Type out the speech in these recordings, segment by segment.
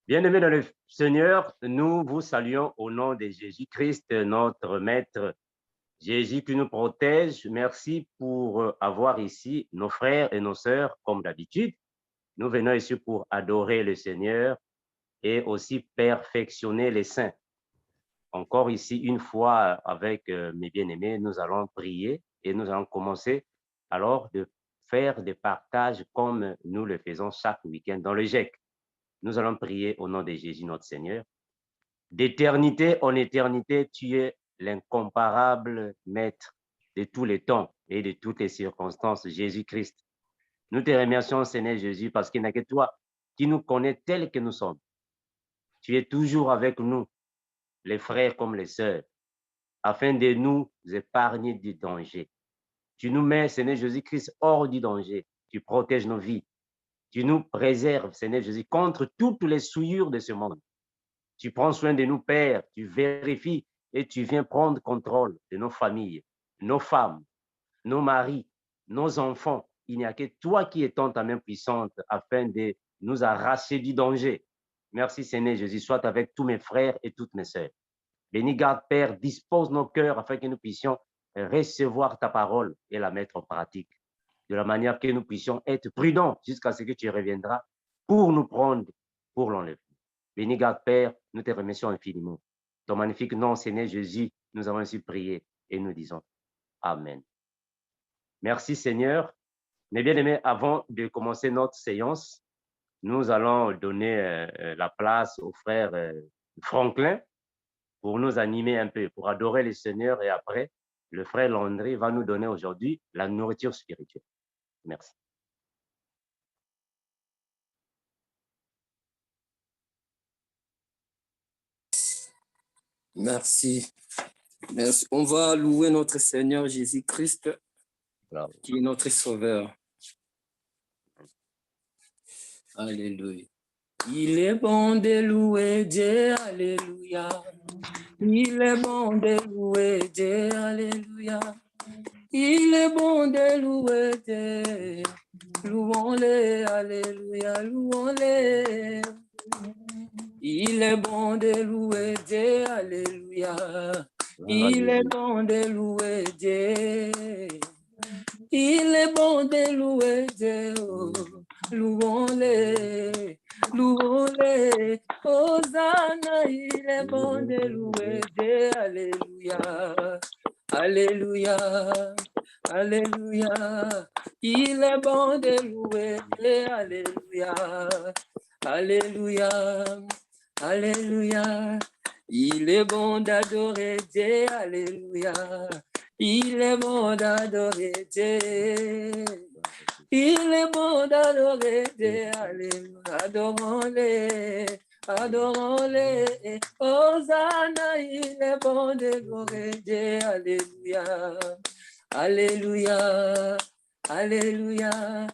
Bien-aimés dans le Seigneur, nous vous saluons au nom de Jésus-Christ, notre Maître. Jésus qui nous protège, merci pour avoir ici nos frères et nos sœurs comme d'habitude. Nous venons ici pour adorer le Seigneur et aussi perfectionner les saints. Encore ici, une fois avec mes bien-aimés, nous allons prier et nous allons commencer alors de faire des partages comme nous le faisons chaque week-end dans le GEC. Nous allons prier au nom de Jésus notre Seigneur. D'éternité en éternité, tu es l'incomparable maître de tous les temps et de toutes les circonstances, Jésus-Christ. Nous te remercions, Seigneur Jésus, parce qu'il n'y a que toi qui nous connais tels que nous sommes. Tu es toujours avec nous, les frères comme les sœurs, afin de nous épargner du danger. Tu nous mets, Seigneur Jésus-Christ, hors du danger. Tu protèges nos vies. Tu nous préserves, Seigneur Jésus, contre toutes les souillures de ce monde. Tu prends soin de nous, Père, tu vérifies et tu viens prendre contrôle de nos familles, nos femmes, nos maris, nos enfants. Il n'y a que toi qui étends ta main puissante afin de nous arracher du danger. Merci Seigneur Jésus, sois avec tous mes frères et toutes mes sœurs. Béni garde, Père, dispose nos cœurs afin que nous puissions recevoir ta parole et la mettre en pratique, de la manière que nous puissions être prudents jusqu'à ce que tu reviendras pour nous prendre pour l'enlèvement. Béni garde, Père, nous te remercions infiniment. Ton magnifique nom, Seigneur Jésus, nous avons ainsi prié et nous disons Amen. Merci Seigneur. Mes bien-aimés, avant de commencer notre séance, nous allons donner la place au frère Franklin pour nous animer un peu, pour adorer le Seigneur. Et après, le frère Landry va nous donner aujourd'hui la nourriture spirituelle. Merci. Merci. Merci. On va louer notre Seigneur Jésus-Christ, qui est notre Sauveur. Alléluia. Il est bon de louer Dieu, alléluia. Il est bon de louer Dieu, alléluia. Il est bon de louer Dieu. Louons-le, alléluia, louons-le. Il est bon de louer Dieu, alléluia. Il est bon de louer Dieu. Il est bon de louer Dieu. Louons-le, louons-le. Hosanna, il est bon de louer Dieu, alléluia. Alléluia, alléluia. Il est bon de louer Dieu, alléluia. Alléluia, alléluia. Il est bon d'adorer Dieu, alléluia. Il est bon d'adorer Dieu. Il est bon d'adorer Dieu, alléluia. Adorons-le, adorons-le. Hosanna, il est bon d'adorer Dieu, alléluia. Alléluia, alléluia.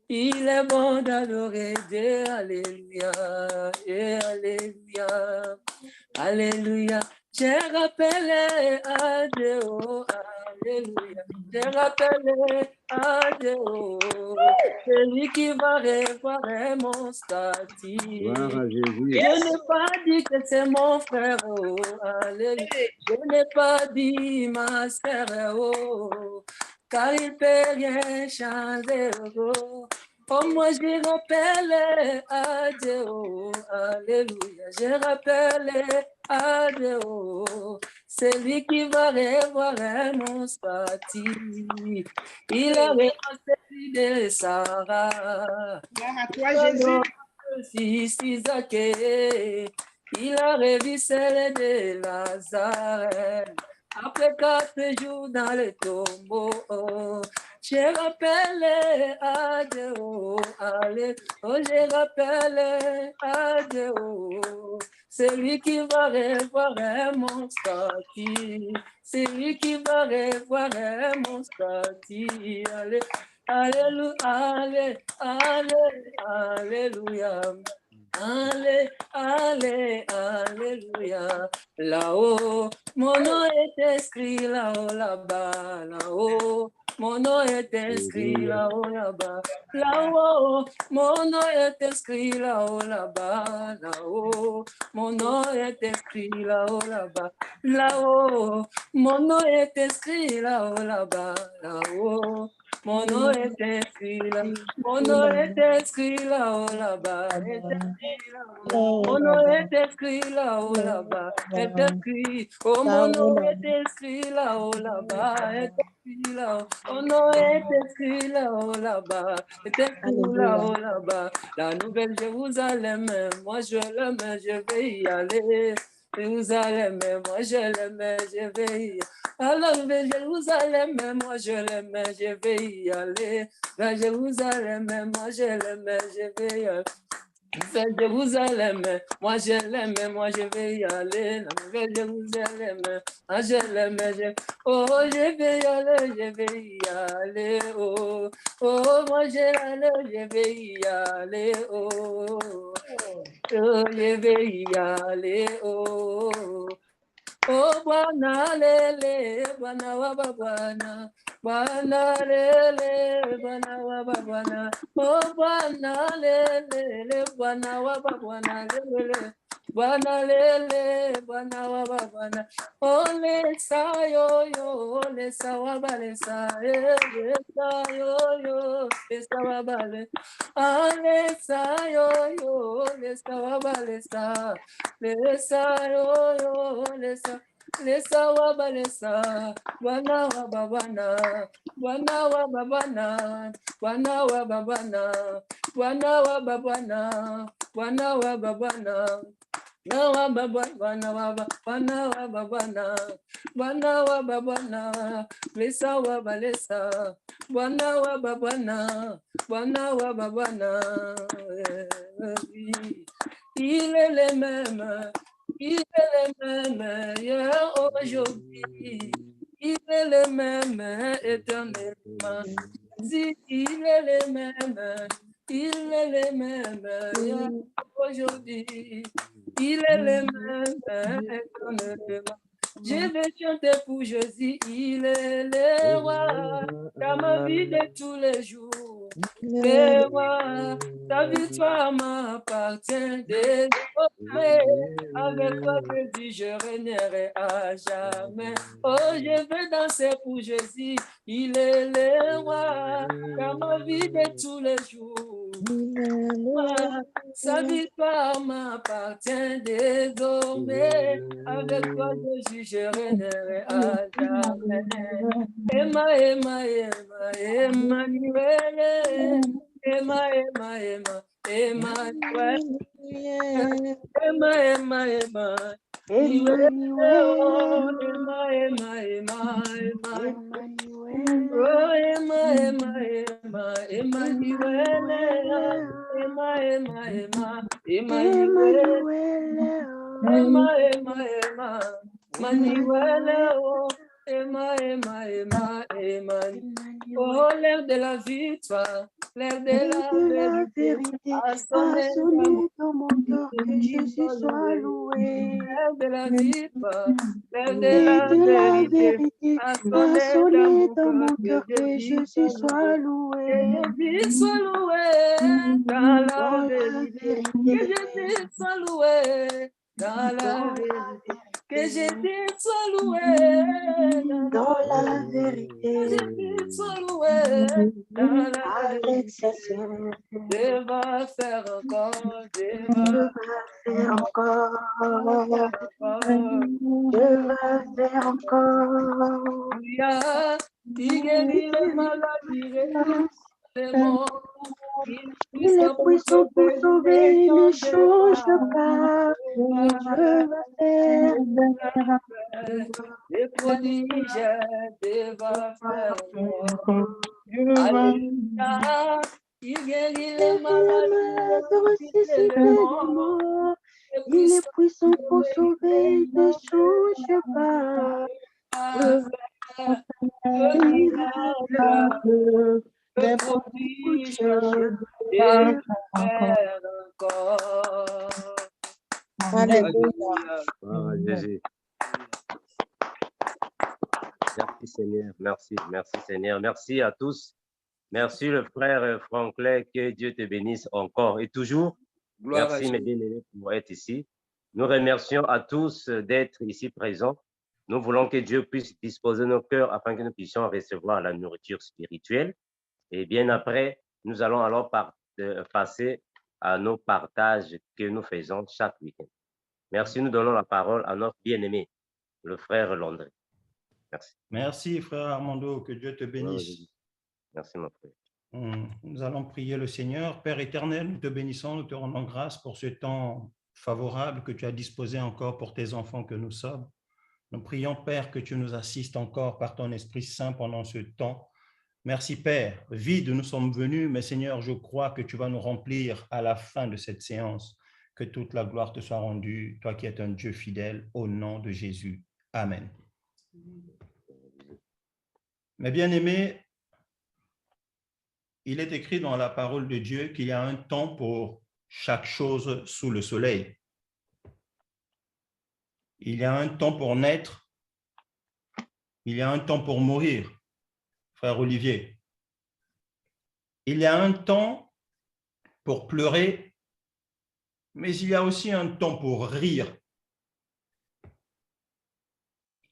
Il est bon d'adorer Dieu, alléluia, et alléluia, alléluia. J'ai rappelé à Dieu, alléluia. J'ai rappelé à Dieu, celui qui va revoir mon statut. Je n'ai pas dit que c'est mon frère, oh, alléluia. Je n'ai pas dit ma sœur, oh, car il peut rien changer, oh. Oh, moi je rappelle à Dieu, oh, alléluia. Je rappelle à Dieu, oh, c'est lui qui va revoir mon statut. Il a celui de Sarah. Fils Isaac, il a revu celle de Lazare. Après 4 jours dans le tombeau, je rappelle à Dieu, allez, oh, je rappelle à Dieu, c'est lui qui va revoir mon statut, c'est lui qui va revoir mon statut, allez, alléluia, allez, allez, alléluia. Allez, allez, alléluia. Là-haut, mon nom est écrit là-haut, là-bas, là-haut. mon nom est inscrit là-haut, là-bas. Là-haut, mon nom est inscrit là-haut, là-bas. Là-haut, mon nom est inscrit là-haut, là-bas. Là-haut, mon nom est inscrit là-haut, là-bas. Là-haut, mon nom est inscrit là. Mon nom est inscrit là-haut, là-bas. Mon nom est inscrit là-haut, là-bas. Est écrit. Oh, mon nom est inscrit là-haut, là-bas. Est écrit là-haut. Mon nom est inscrit là-haut, là-bas. Est écrit là-haut, là-bas. La nouvelle Jérusalem, moi je l'aime, je vais y aller. Jérusalem, moi je l'aime, je vais y aller. À la nouvelle Jérusalem, moi je l'aime, je vais y aller. La Jérusalem, moi je l'aime, je vais y aller. C'est Jérusalem, moi je l'aime, moi je vais y aller. La nouvelle Jérusalem, moi je l'aime, oh je vais y aller, je vais y aller, oh, oh moi je l'aime, je vais y aller, oh, oh je vais y aller, oh. Oh, Bwana lele, Bwana waba Bwana, Bwana lele, Bwana waba Bwana, oh Bwana lele, Bwana waba Bwana lele, Bwana lele, Bwana waba Bwana, oh lesa yo yo, lesa waba lesa, lesa yo yo, lesa waba le, ah lesa yo yo, lesa waba lesa, lesa yo yo, lesa. Lesa waba lesa, Bwana waba Bwana, Bwana waba Bwana, Bwana waba Bwana, Bwana waba Bwana, Bwana waba Bwana. Na waba Bwana waba, Bwana waba Bwana, Bwana waba Bwana, lesa waba lesa, Bwana waba Bwana, Bwana waba Bwana. Il est le même. Il est le même hier, aujourd'hui. Il est le même éternellement. Si il est le même, il est le même hier, aujourd'hui. Il est le même éternellement. Je vais chanter pour Jésus, il est le roi, dans ma vie de tous les jours. Le roi, ta victoire m'appartient désormais. Avec toi, Jésus, je régnerai à jamais. Oh, je vais danser pour Jésus, il est le roi, dans ma vie de tous les jours. Sa victoire m'appartient désormais. Avec toi, Jésus, je régnerai à jamais. Emma, Emma, Emma, Emmanuel. Emma, Emma, Emma, Emmanuel. Emma, Emma, Emma. Emmanuel. Emma, Emma, Emma, Emmanuel. Oh, Emma, Emma, Emma, Emmanuel. Emma, Emma, Emma, Emmanuel. Emma, Emma, Emma, Emmanuel. Oh, Emma, Emma, Emma, Emmanuel. Oh, l'air de la victoire, l'air de la vérité, a sonné dans mon cœur, que Jésus soit loué. L'air de la victoire, l'air de la vérité, a sonné dans mon cœur, que Jésus soit loué. Que Jésus soit loué dans la vérité, que Jésus soit loué dans la vérité. Que Jésus soit loué dans la vérité. Que Jésus soit loué dans la vérité. Dieu va faire encore, Dieu va faire encore. Dieu va faire encore. Il guérit les maladies, les morts. Il est puissant pour sauver, il ne change pas. Dieu va faire des prodiges, Dieu va faire. Alléluia, il guérit les malades, ressuscite les morts. Il est puissant pour sauver, il ne change pas. Des prodiges, et faire encore. Alléluia. Oh, Jésus. Merci Seigneur. Merci, merci Seigneur. Merci à tous. Merci le frère Franklin, que Dieu te bénisse encore et toujours. Gloire à Merci mes Jésus. bien-aimés pour être ici. Nous remercions à tous d'être ici présents. Nous voulons que Dieu puisse disposer nos cœurs afin que nous puissions recevoir la nourriture spirituelle. Et bien après, nous allons alors passer à nos partages que nous faisons chaque week-end. Merci, nous donnons la parole à notre bien-aimé, le frère Landry. Merci. Merci, frère Armando, que Dieu te bénisse. Merci, mon frère. Nous allons prier le Seigneur. Père éternel, nous te bénissons, nous te rendons grâce pour ce temps favorable que tu as disposé encore pour tes enfants que nous sommes. Nous prions, Père, que tu nous assistes encore par ton Esprit Saint pendant ce temps. Merci, Père. Vide, nous sommes venus, mais Seigneur, je crois que tu vas nous remplir à la fin de cette séance. Que toute la gloire te soit rendue, toi qui es un Dieu fidèle, au nom de Jésus. Amen. Mes bien-aimés, il est écrit dans la parole de Dieu qu'il y a un temps pour chaque chose sous le soleil. Il y a un temps pour naître, il y a un temps pour mourir, frère Olivier. Il y a un temps pour pleurer, mais il y a aussi un temps pour rire.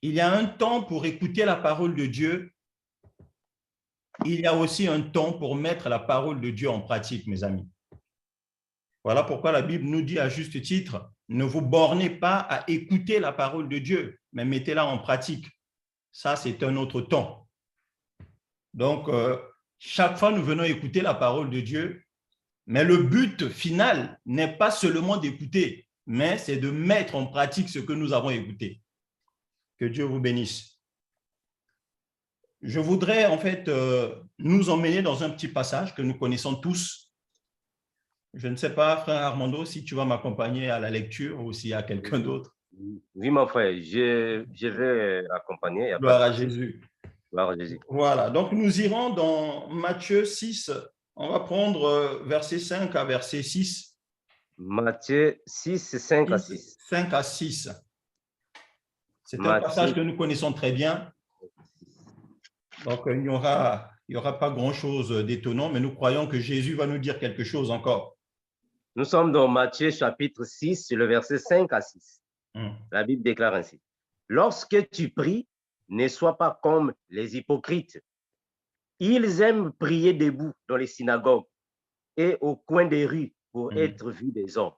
Il y a un temps pour écouter la parole de Dieu. Il y a aussi un temps pour mettre la parole de Dieu en pratique, mes amis. Voilà pourquoi la Bible nous dit à juste titre, ne vous bornez pas à écouter la parole de Dieu, mais mettez-la en pratique. Ça, c'est un autre temps. Donc, chaque fois, nous venons écouter la parole de Dieu, mais le but final n'est pas seulement d'écouter, mais c'est de mettre en pratique ce que nous avons écouté. Que Dieu vous bénisse. Je voudrais en fait nous emmener dans un petit passage que nous connaissons tous. Je ne sais pas, frère Armando, si tu vas m'accompagner à la lecture ou s'il y a quelqu'un d'autre. Oui, mon frère, je vais accompagner. Gloire à Jésus. Gloire à Jésus. Voilà, donc nous irons dans Matthieu 6. On va prendre verset 5 à verset 6. Matthieu 6, 5 à 6. 5 à 6. C'est un passage que nous connaissons très bien. Donc, il n'y aura pas grand-chose d'étonnant, mais nous croyons que Jésus va nous dire quelque chose encore. Nous sommes dans Matthieu chapitre 6, le verset 5 à 6. La Bible déclare ainsi. Lorsque tu pries, ne sois pas comme les hypocrites. Ils aiment prier debout dans les synagogues et au coin des rues pour être vus des hommes.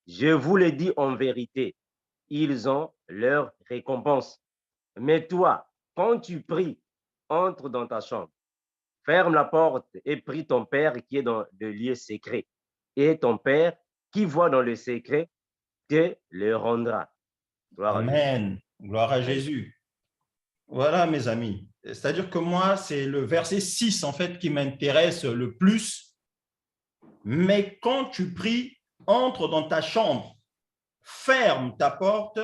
Je vous le dis en vérité, ils ont leur récompense. Mais toi, quand tu pries, entre dans ta chambre, ferme la porte et prie ton Père qui est dans le lieu secret. Et ton Père qui voit dans le secret te le rendra. Gloire Amen. Gloire à Jésus. Voilà, mes amis. C'est-à-dire que moi, c'est le verset 6 en fait qui m'intéresse le plus. Mais quand tu pries, entre dans ta chambre, ferme ta porte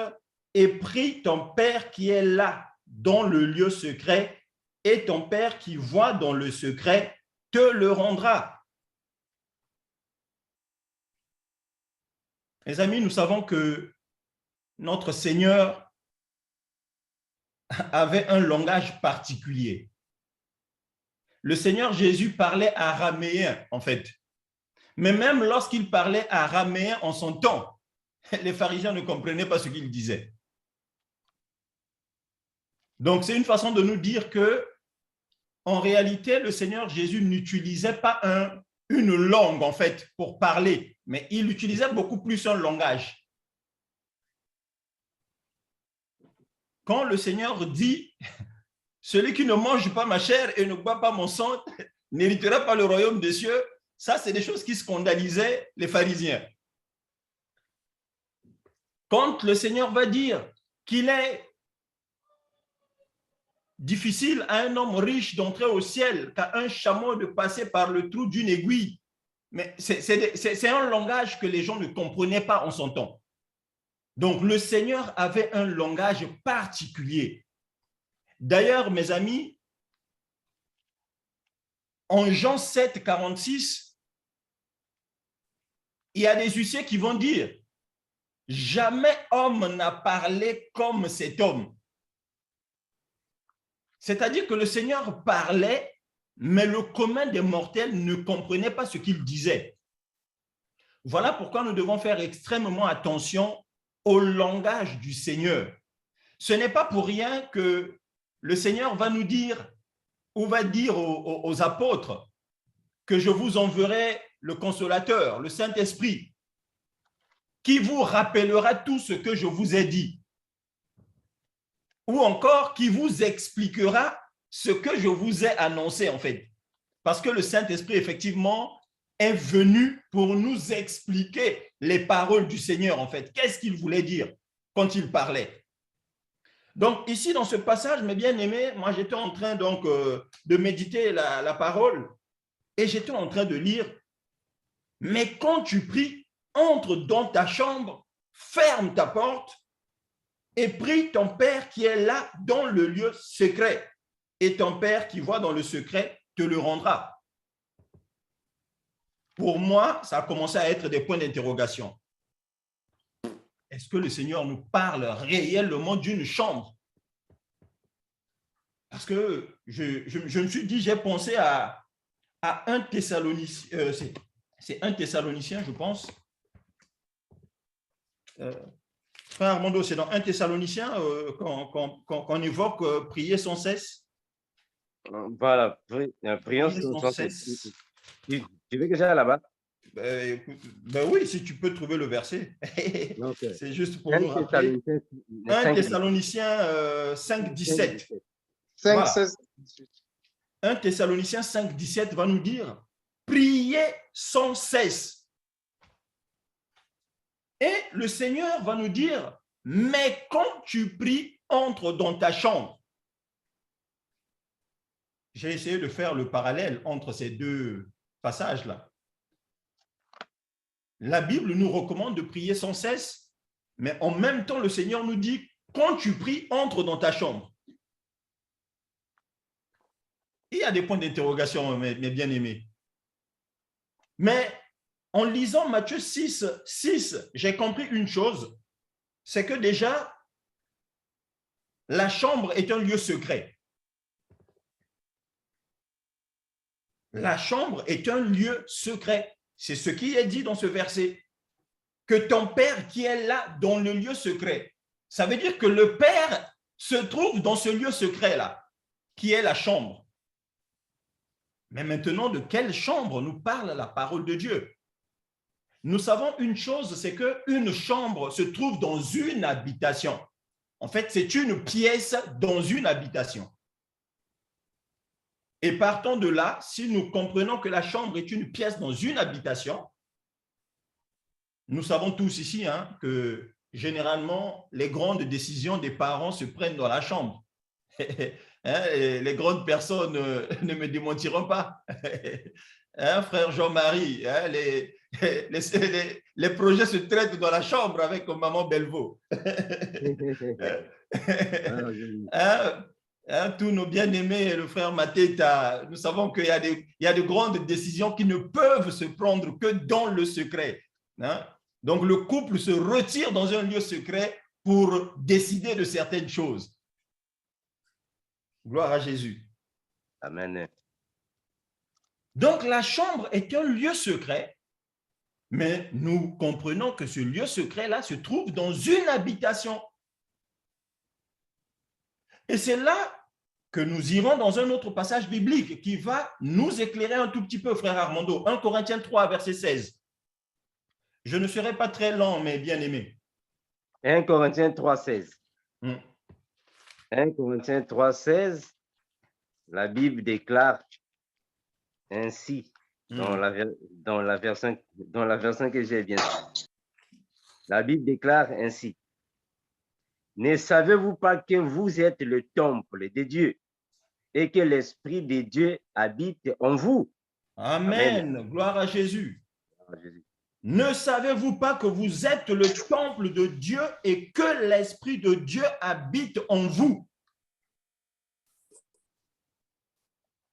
et prie ton Père qui est là, dans le lieu secret, et ton Père qui voit dans le secret te le rendra. Mes amis, nous savons que notre Seigneur avait un langage particulier. Le Seigneur Jésus parlait araméen, en fait. Mais même lorsqu'il parlait araméen en son temps, les pharisiens ne comprenaient pas ce qu'il disait. Donc, c'est une façon de nous dire que, en réalité, le Seigneur Jésus n'utilisait pas une langue, en fait, pour parler, mais il utilisait beaucoup plus un langage. Quand le Seigneur dit « Celui qui ne mange pas ma chair et ne boit pas mon sang n'héritera pas le royaume des cieux », ça, c'est des choses qui scandalisaient les pharisiens. Quand le Seigneur va dire qu'il est difficile à un homme riche d'entrer au ciel qu'à un chameau de passer par le trou d'une aiguille, mais c'est un langage que les gens ne comprenaient pas en son temps. Donc, le Seigneur avait un langage particulier. D'ailleurs, mes amis, en Jean 7, 46, il y a des huissiers qui vont dire « Jamais homme n'a parlé comme cet homme ». C'est-à-dire que le Seigneur parlait, mais le commun des mortels ne comprenait pas ce qu'il disait. Voilà pourquoi nous devons faire extrêmement attention au langage du Seigneur. Ce n'est pas pour rien que le Seigneur va nous dire ou va dire aux apôtres que je vous enverrai le consolateur, le Saint-Esprit, qui vous rappellera tout ce que je vous ai dit. Ou encore qui vous expliquera ce que je vous ai annoncé en fait. Parce que le Saint-Esprit, effectivement, est venu pour nous expliquer les paroles du Seigneur en fait. Qu'est-ce qu'il voulait dire quand il parlait? Donc ici, dans ce passage, mes bien-aimés, moi j'étais en train donc de méditer la parole et j'étais en train de lire « Mais quand tu pries, entre dans ta chambre, ferme ta porte et prie ton Père qui est là dans le lieu secret. Et ton Père qui voit dans le secret te le rendra. » Pour moi, ça a commencé à être des points d'interrogation. Est-ce que le Seigneur nous parle réellement d'une chambre? Parce que je me suis dit, j'ai pensé à 1 Thessaloniciens, c'est 1 Thessaloniciens, je pense. Frère Armando, c'est dans 1 Thessaloniciens qu'on évoque prier sans cesse. Voilà, prions sans cesse. Tu veux que j'aille là-bas? Ben oui, si tu peux trouver le verset. Okay. C'est juste pour nous rappeler. 1 Thessaloniciens 5, 17. 5, voilà. 16, 18. 1 Thessaloniciens 5, 17 va nous dire « Priez sans cesse ». Et le Seigneur va nous dire « Mais quand tu pries, entre dans ta chambre ». J'ai essayé de faire le parallèle entre ces deux passages-là. La Bible nous recommande de prier sans cesse, mais en même temps, le Seigneur nous dit « Quand tu pries, entre dans ta chambre ». Il y a des points d'interrogation, mes bien-aimés. Mais en lisant Matthieu 6, 6, j'ai compris une chose, c'est que déjà, la chambre est un lieu secret. La chambre est un lieu secret. C'est ce qui est dit dans ce verset. Que ton Père qui est là dans le lieu secret. Ça veut dire que le Père se trouve dans ce lieu secret-là, qui est la chambre. Mais maintenant, de quelle chambre nous parle la parole de Dieu? Nous savons une chose, c'est qu'une chambre se trouve dans une habitation. En fait, c'est une pièce dans une habitation. Et partant de là, si nous comprenons que la chambre est une pièce dans une habitation, nous savons tous ici que généralement, les grandes décisions des parents se prennent dans la chambre. Les grandes personnes ne me démentiront pas. Frère Jean-Marie, les projets se traitent dans la chambre avec maman Belvaux. Tous nos bien-aimés, le frère Mateta, nous savons qu'il y a de grandes décisions qui ne peuvent se prendre que dans le secret. Donc, le couple se retire dans un lieu secret pour décider de certaines choses. Gloire à Jésus. Amen. Donc, la chambre est un lieu secret, mais nous comprenons que ce lieu secret-là se trouve dans une habitation. Et c'est là que nous irons dans un autre passage biblique qui va nous éclairer un tout petit peu, frère Armando. 1 Corinthiens 3, verset 16. Je ne serai pas très lent, mes bien-aimés. 1 Corinthiens 3, 16. 1 Corinthiens 3, 16, la Bible déclare ainsi, dans la version que j'ai bien. La Bible déclare ainsi. Ne savez-vous pas que vous êtes le temple de Dieu et que l'Esprit de Dieu habite en vous? Amen. Amen. Gloire à Jésus. Gloire à Jésus. Ne savez-vous pas que vous êtes le temple de Dieu et que l'Esprit de Dieu habite en vous?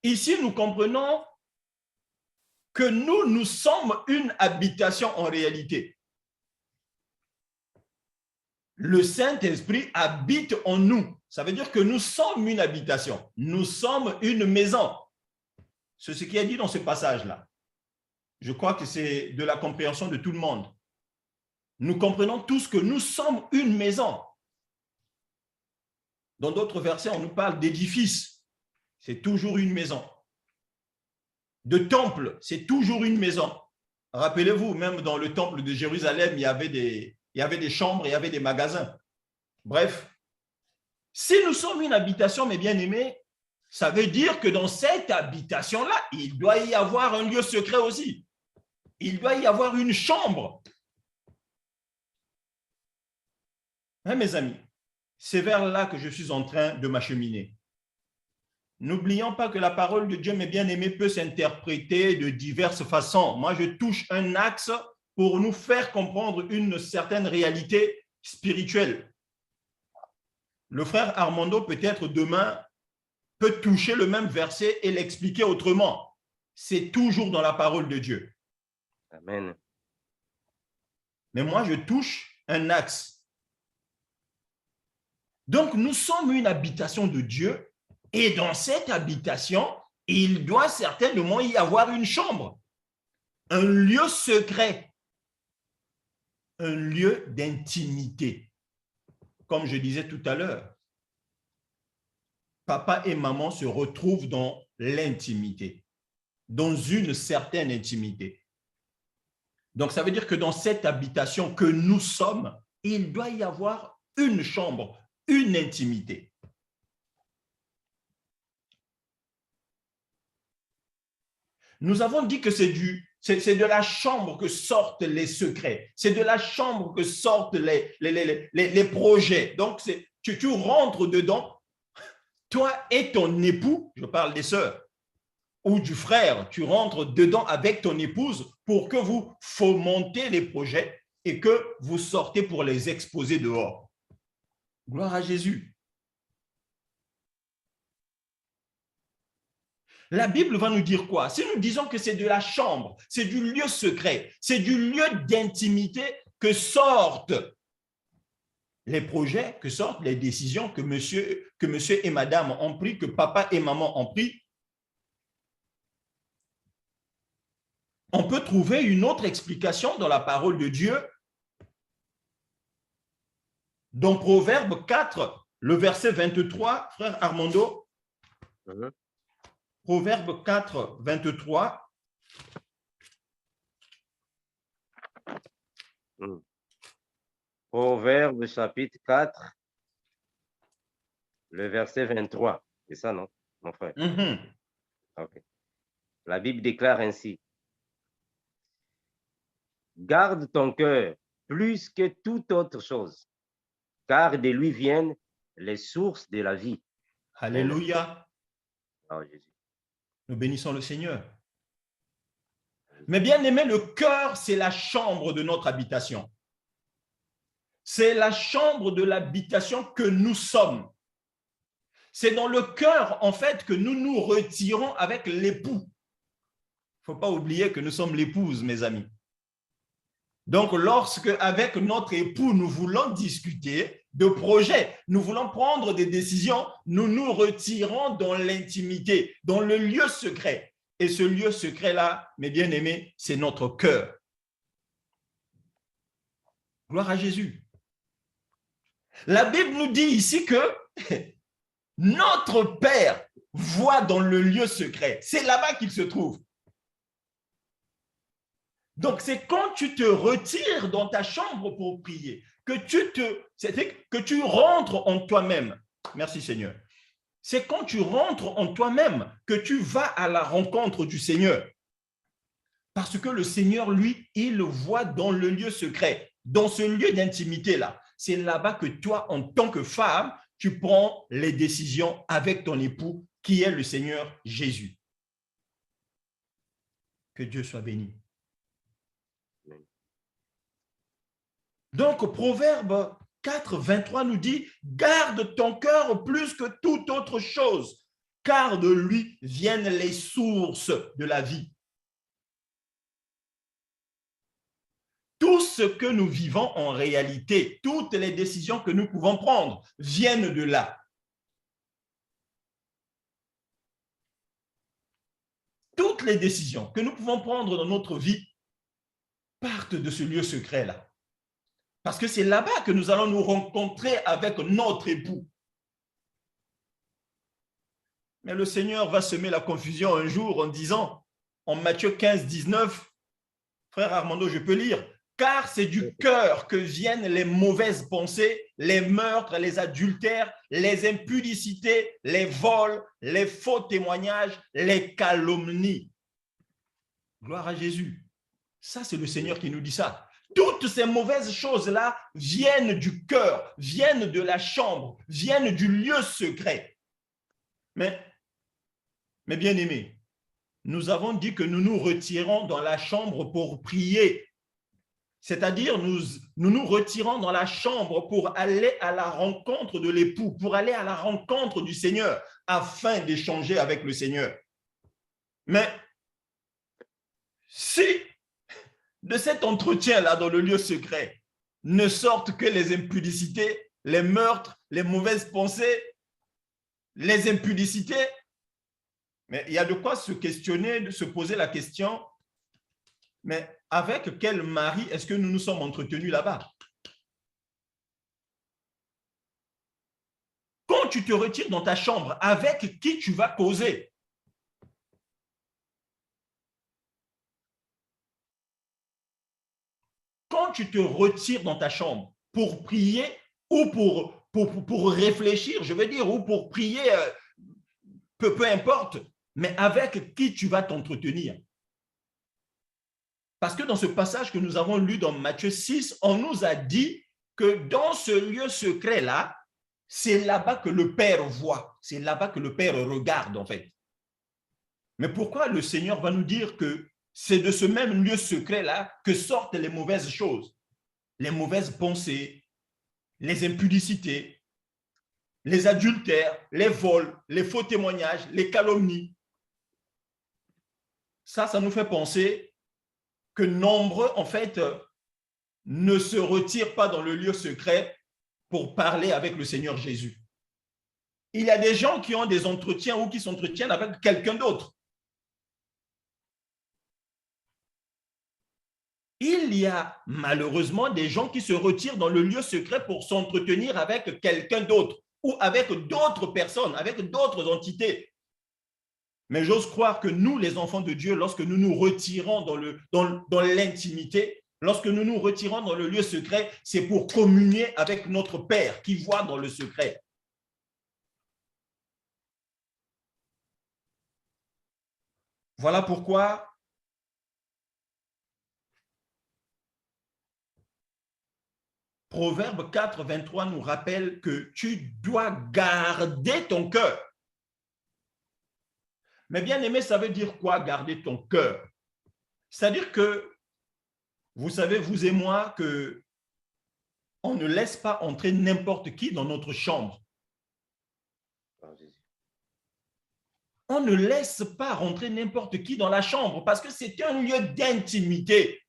Ici, nous comprenons que nous sommes une habitation en réalité. Le Saint-Esprit habite en nous. Ça veut dire que nous sommes une habitation. Nous sommes une maison. C'est ce qui est dit dans ce passage-là. Je crois que c'est de la compréhension de tout le monde. Nous comprenons tous que nous sommes une maison. Dans d'autres versets, on nous parle d'édifice. C'est toujours une maison. De temple, c'est toujours une maison. Rappelez-vous, même dans le temple de Jérusalem, il y avait des chambres, il y avait des magasins. Bref, si nous sommes une habitation, mes bien-aimés, ça veut dire que dans cette habitation-là, il doit y avoir un lieu secret aussi. Il doit y avoir une chambre. Hein, mes amis, c'est vers là que je suis en train de m'acheminer. N'oublions pas que la parole de Dieu, mes bien-aimés, peut s'interpréter de diverses façons. Moi, je touche un axe pour nous faire comprendre une certaine réalité spirituelle. Le frère Armando, peut-être demain, peut toucher le même verset et l'expliquer autrement. C'est toujours dans la parole de Dieu. Amen. Mais moi, je touche un axe. Donc, nous sommes une habitation de Dieu. Et dans cette habitation, il doit certainement y avoir une chambre, un lieu secret, un lieu d'intimité. Comme je disais tout à l'heure, papa et maman se retrouvent dans l'intimité, dans une certaine intimité. Donc, ça veut dire que dans cette habitation que nous sommes, il doit y avoir une chambre, une intimité. Nous avons dit que c'est de la chambre que sortent les secrets. C'est de la chambre que sortent les projets. Donc, tu rentres dedans, toi et ton époux, je parle des sœurs, ou du frère, tu rentres dedans avec ton épouse pour que vous fomentez les projets et que vous sortez pour les exposer dehors. Gloire à Jésus. La Bible va nous dire quoi? Si nous disons que c'est de la chambre, c'est du lieu secret, c'est du lieu d'intimité que sortent les projets, que sortent les décisions que monsieur et madame ont pris, que papa et maman ont pris, on peut trouver une autre explication dans la parole de Dieu. Dans Proverbe 4, le verset 23, frère Armando. Proverbe 4, 23. Proverbe chapitre 4, le verset 23. C'est ça, non, mon frère? Okay. La Bible déclare ainsi. Garde ton cœur plus que toute autre chose, car de lui viennent les sources de la vie. Alléluia. Oh, Jésus. Nous bénissons le Seigneur. Mais bien aimé, le cœur, c'est la chambre de notre habitation. C'est la chambre de l'habitation que nous sommes. C'est dans le cœur, en fait, que nous nous retirons avec l'époux. Il ne faut pas oublier que nous sommes l'épouse, mes amis. Donc, lorsque, avec notre époux, nous voulons discuter de projets, nous voulons prendre des décisions, nous nous retirons dans l'intimité, dans le lieu secret. Et ce lieu secret-là, mes bien-aimés, c'est notre cœur. Gloire à Jésus. La Bible nous dit ici que notre Père voit dans le lieu secret. C'est là-bas qu'il se trouve. Donc, c'est quand tu te retires dans ta chambre pour prier, que tu rentres en toi-même. Merci Seigneur. C'est quand tu rentres en toi-même que tu vas à la rencontre du Seigneur. Parce que le Seigneur, lui, il voit dans le lieu secret, dans ce lieu d'intimité-là. C'est là-bas que toi, en tant que femme, tu prends les décisions avec ton époux, qui est le Seigneur Jésus. Que Dieu soit béni. Donc, Proverbe 4, 23 nous dit, garde ton cœur plus que toute autre chose, car de lui viennent les sources de la vie. Tous ce que nous vivons en réalité, toutes les décisions que nous pouvons prendre viennent de là. Toutes les décisions que nous pouvons prendre dans notre vie partent de ce lieu secret-là. Parce que c'est là-bas que nous allons nous rencontrer avec notre époux. Mais le Seigneur va semer la confusion un jour en disant, en Matthieu 15, 19, frère Armando, je peux lire, car c'est du cœur que viennent les mauvaises pensées, les meurtres, les adultères, les impudicités, les vols, les faux témoignages, les calomnies. Gloire à Jésus. Ça, c'est le Seigneur qui nous dit ça. Toutes ces mauvaises choses-là viennent du cœur, viennent de la chambre, viennent du lieu secret. Mais bien aimés, nous avons dit que nous nous retirons dans la chambre pour prier. C'est-à-dire, nous retirons dans la chambre pour aller à la rencontre de l'époux, pour aller à la rencontre du Seigneur, afin d'échanger avec le Seigneur. Mais si de cet entretien-là dans le lieu secret ne sortent que les impudicités, les meurtres, les mauvaises pensées, les impudicités, mais il y a de quoi se questionner, de se poser la question, mais avec quel mari est-ce que nous nous sommes entretenus là-bas? Quand tu te retires dans ta chambre, avec qui tu vas causer? Quand tu te retires dans ta chambre pour prier ou pour réfléchir, je veux dire, ou pour prier, peu importe, mais avec qui tu vas t'entretenir? Parce que dans ce passage que nous avons lu dans Matthieu 6, on nous a dit que dans ce lieu secret-là, c'est là-bas que le Père voit, c'est là-bas que le Père regarde en fait. Mais pourquoi le Seigneur va nous dire que c'est de ce même lieu secret-là que sortent les mauvaises choses, les mauvaises pensées, les impudicités, les adultères, les vols, les faux témoignages, les calomnies? Ça nous fait penser que nombreux, en fait, ne se retirent pas dans le lieu secret pour parler avec le Seigneur Jésus. Il y a des gens qui ont des entretiens ou qui s'entretiennent avec quelqu'un d'autre. Il y a malheureusement des gens qui se retirent dans le lieu secret pour s'entretenir avec quelqu'un d'autre ou avec d'autres personnes, avec d'autres entités. Mais j'ose croire que nous, les enfants de Dieu, lorsque nous nous retirons dans l'intimité, lorsque nous nous retirons dans le lieu secret, c'est pour communier avec notre Père qui voit dans le secret. Voilà pourquoi Proverbe 4, 23 nous rappelle que tu dois garder ton cœur. Mais bien aimé, ça veut dire quoi, garder ton cœur? C'est-à-dire que, vous savez, vous et moi, que on ne laisse pas entrer n'importe qui dans notre chambre. On ne laisse pas rentrer n'importe qui dans la chambre parce que c'est un lieu d'intimité.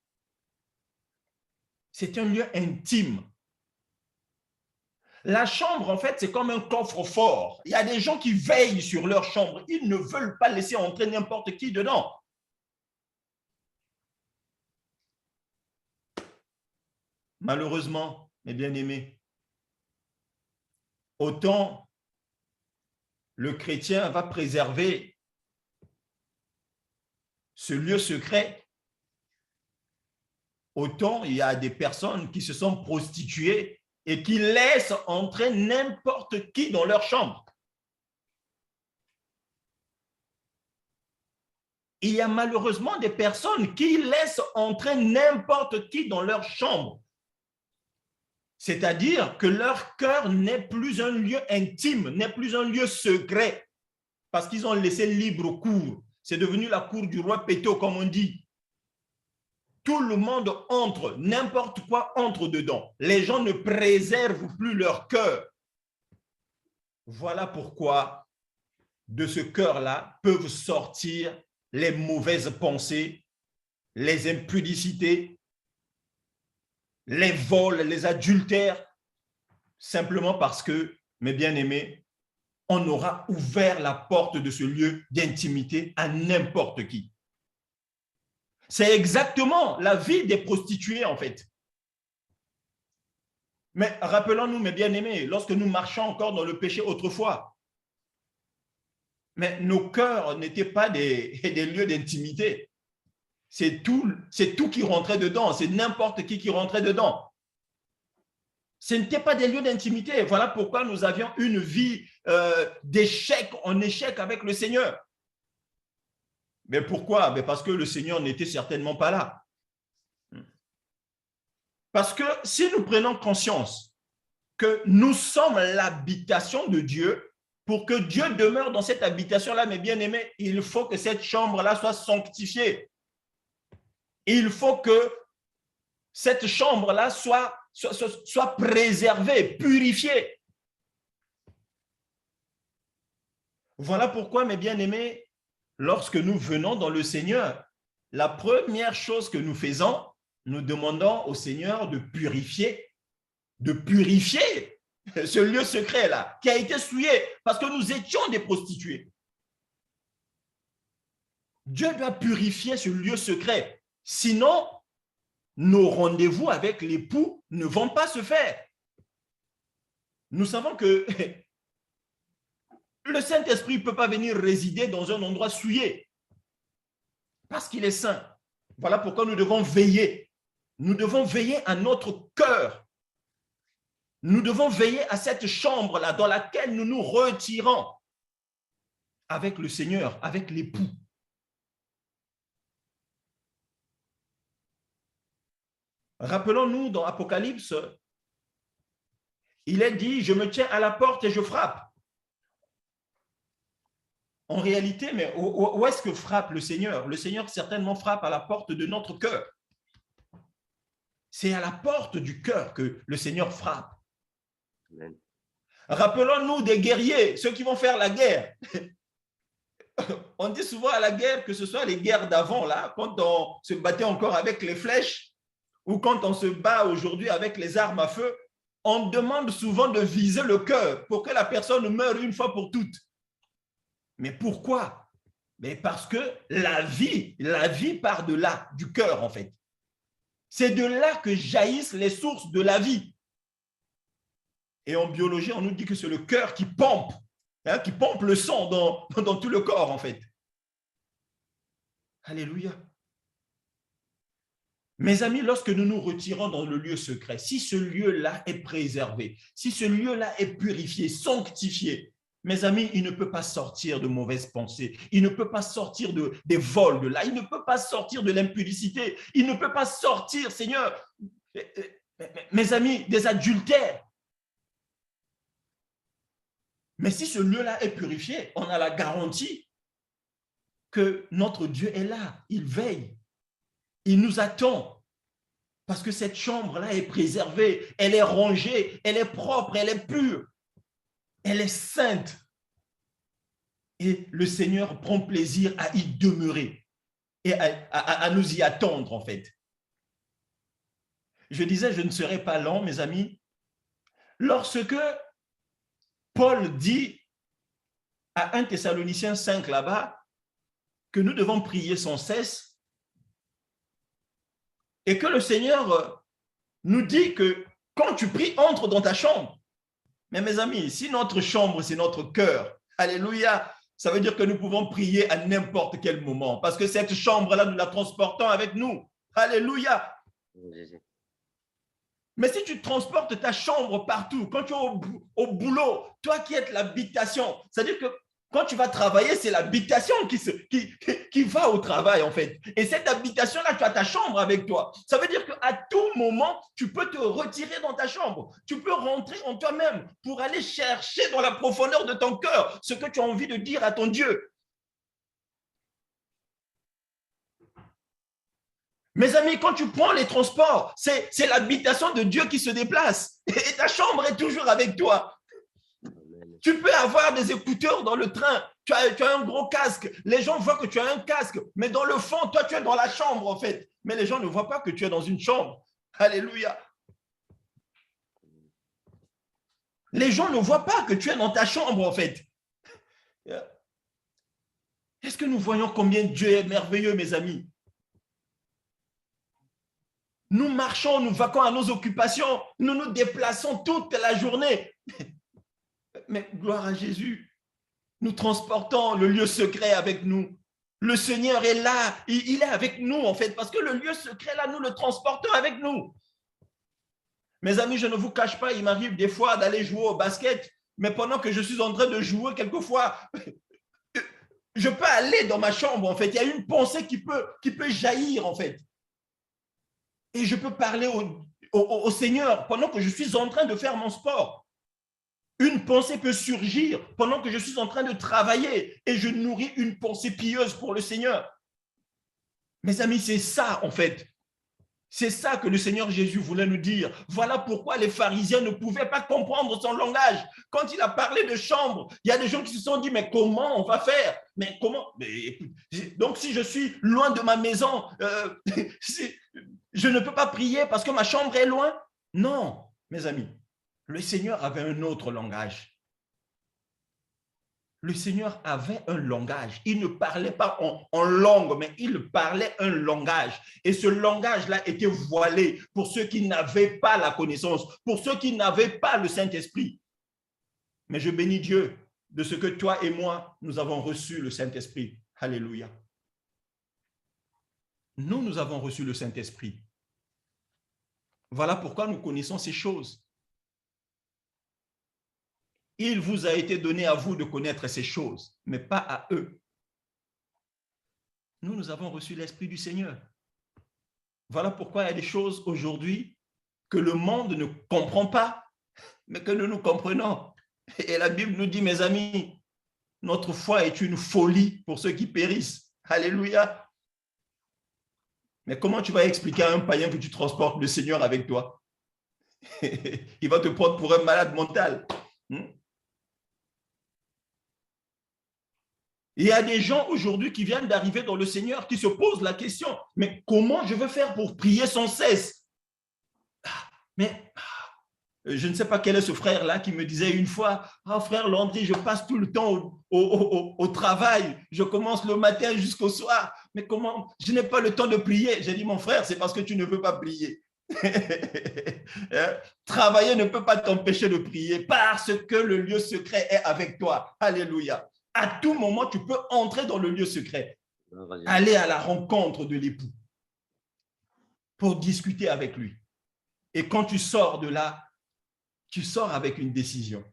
C'est un lieu intime. La chambre, en fait, c'est comme un coffre-fort. Il y a des gens qui veillent sur leur chambre. Ils ne veulent pas laisser entrer n'importe qui dedans. Malheureusement, mes bien-aimés, autant le chrétien va préserver ce lieu secret, autant il y a des personnes qui se sont prostituées et qui laissent entrer n'importe qui dans leur chambre. Il y a malheureusement des personnes qui laissent entrer n'importe qui dans leur chambre. C'est-à-dire que leur cœur n'est plus un lieu intime, n'est plus un lieu secret, parce qu'ils ont laissé libre cours. C'est devenu la cour du roi Péto, comme on dit. Tout le monde entre, n'importe quoi entre dedans. Les gens ne préservent plus leur cœur. Voilà pourquoi de ce cœur-là peuvent sortir les mauvaises pensées, les impudicités, les vols, les adultères, simplement parce que, mes bien-aimés, on aura ouvert la porte de ce lieu d'intimité à n'importe qui. C'est exactement la vie des prostituées, en fait. Mais rappelons-nous, mes bien-aimés, lorsque nous marchions encore dans le péché autrefois, mais nos cœurs n'étaient pas des lieux d'intimité. C'est tout qui rentrait dedans, c'est n'importe qui rentrait dedans. Ce n'était pas des lieux d'intimité. Voilà pourquoi nous avions une vie d'échec en échec avec le Seigneur. Mais pourquoi? Parce que le Seigneur n'était certainement pas là. Parce que si nous prenons conscience que nous sommes l'habitation de Dieu, pour que Dieu demeure dans cette habitation-là, mes bien-aimés, il faut que cette chambre-là soit sanctifiée. Il faut que cette chambre-là soit préservée, purifiée. Voilà pourquoi, mes bien-aimés, lorsque nous venons dans le Seigneur, la première chose que nous faisons, nous demandons au Seigneur de purifier ce lieu secret-là, qui a été souillé, parce que nous étions des prostituées. Dieu doit purifier ce lieu secret, sinon, nos rendez-vous avec l'époux ne vont pas se faire. Nous savons que le Saint-Esprit ne peut pas venir résider dans un endroit souillé, parce qu'il est saint. Voilà pourquoi nous devons veiller. Nous devons veiller à notre cœur. Nous devons veiller à cette chambre-là dans laquelle nous nous retirons avec le Seigneur, avec l'époux. Rappelons-nous dans Apocalypse, il est dit, je me tiens à la porte et je frappe. En réalité, mais où est-ce que frappe le Seigneur? Le Seigneur certainement frappe à la porte de notre cœur. C'est à la porte du cœur que le Seigneur frappe. Amen. Rappelons-nous des guerriers, ceux qui vont faire la guerre. On dit souvent à la guerre, que ce soit les guerres d'avant, là, quand on se battait encore avec les flèches, ou quand on se bat aujourd'hui avec les armes à feu, on demande souvent de viser le cœur pour que la personne meure une fois pour toutes. Mais pourquoi? Mais parce que la vie part de là, du cœur en fait. C'est de là que jaillissent les sources de la vie. Et en biologie, on nous dit que c'est le cœur qui pompe le sang dans tout le corps en fait. Alléluia. Mes amis, lorsque nous nous retirons dans le lieu secret, si ce lieu-là est préservé, si ce lieu-là est purifié, sanctifié, mes amis, il ne peut pas sortir de mauvaises pensées, il ne peut pas sortir des vols de là, il ne peut pas sortir de l'impudicité, il ne peut pas sortir, Seigneur, mes amis, des adultères. Mais si ce lieu-là est purifié, on a la garantie que notre Dieu est là, il veille. Il nous attend parce que cette chambre-là est préservée, elle est rangée, elle est propre, elle est pure, elle est sainte. Et le Seigneur prend plaisir à y demeurer et à nous y attendre en fait. Je disais, je ne serai pas lent, mes amis, lorsque Paul dit à 1 Thessaloniciens 5 là-bas que nous devons prier sans cesse, et que le Seigneur nous dit que quand tu pries, entre dans ta chambre. Mais mes amis, si notre chambre, c'est notre cœur, alléluia, ça veut dire que nous pouvons prier à n'importe quel moment, parce que cette chambre-là, nous la transportons avec nous. Alléluia. Mais si tu transportes ta chambre partout, quand tu es au boulot, toi qui es l'habitation, c'est-à-dire que quand tu vas travailler, c'est l'habitation qui va au travail, en fait. Et cette habitation-là, tu as ta chambre avec toi. Ça veut dire qu'à tout moment, tu peux te retirer dans ta chambre. Tu peux rentrer en toi-même pour aller chercher dans la profondeur de ton cœur ce que tu as envie de dire à ton Dieu. Mes amis, quand tu prends les transports, c'est l'habitation de Dieu qui se déplace. Et ta chambre est toujours avec toi. Tu peux avoir des écouteurs dans le train, tu as un gros casque, les gens voient que tu as un casque, mais dans le fond, toi, tu es dans la chambre en fait. Mais les gens ne voient pas que tu es dans une chambre. Alléluia. Les gens ne voient pas que tu es dans ta chambre, en fait. Est-ce que nous voyons combien Dieu est merveilleux, mes amis? Nous marchons, nous vaquons à nos occupations, nous nous déplaçons toute la journée. Mais gloire à Jésus, nous transportons le lieu secret avec nous. Le Seigneur est là, il est avec nous en fait, parce que le lieu secret là, nous le transportons avec nous. Mes amis, je ne vous cache pas, il m'arrive des fois d'aller jouer au basket, mais pendant que je suis en train de jouer, quelquefois, je peux aller dans ma chambre en fait. Il y a une pensée qui peut jaillir en fait. Et je peux parler au Seigneur pendant que je suis en train de faire mon sport. Une pensée peut surgir pendant que je suis en train de travailler et je nourris une pensée pieuse pour le Seigneur. Mes amis, c'est ça en fait. C'est ça que le Seigneur Jésus voulait nous dire. Voilà pourquoi les pharisiens ne pouvaient pas comprendre son langage. Quand il a parlé de chambre, il y a des gens qui se sont dit, mais comment on va faire? Mais comment? Donc si je suis loin de ma maison, je ne peux pas prier parce que ma chambre est loin? Non, mes amis. Le Seigneur avait un autre langage. Le Seigneur avait un langage. Il ne parlait pas en langue, mais il parlait un langage. Et ce langage-là était voilé pour ceux qui n'avaient pas la connaissance, pour ceux qui n'avaient pas le Saint-Esprit. Mais je bénis Dieu de ce que toi et moi, nous avons reçu le Saint-Esprit. Alléluia. Nous avons reçu le Saint-Esprit. Voilà pourquoi nous connaissons ces choses. Il vous a été donné à vous de connaître ces choses, mais pas à eux. Nous avons reçu l'Esprit du Seigneur. Voilà pourquoi il y a des choses aujourd'hui que le monde ne comprend pas, mais que nous comprenons. Et la Bible nous dit, mes amis, notre foi est une folie pour ceux qui périssent. Alléluia. Mais comment tu vas expliquer à un païen que tu transportes le Seigneur avec toi? Il va te prendre pour un malade mental. Il y a des gens aujourd'hui qui viennent d'arriver dans le Seigneur qui se posent la question, mais comment je vais faire pour prier sans cesse? Mais je ne sais pas quel est ce frère-là qui me disait une fois, « Frère Landry, je passe tout le temps au travail, je commence le matin jusqu'au soir, mais comment? Je n'ai pas le temps de prier. » J'ai dit, mon frère, c'est parce que tu ne veux pas prier. Travailler ne peut pas t'empêcher de prier parce que le lieu secret est avec toi. Alléluia. À tout moment, tu peux entrer dans le lieu secret, aller à la rencontre de l'époux pour discuter avec lui. Et quand tu sors de là, tu sors avec une décision.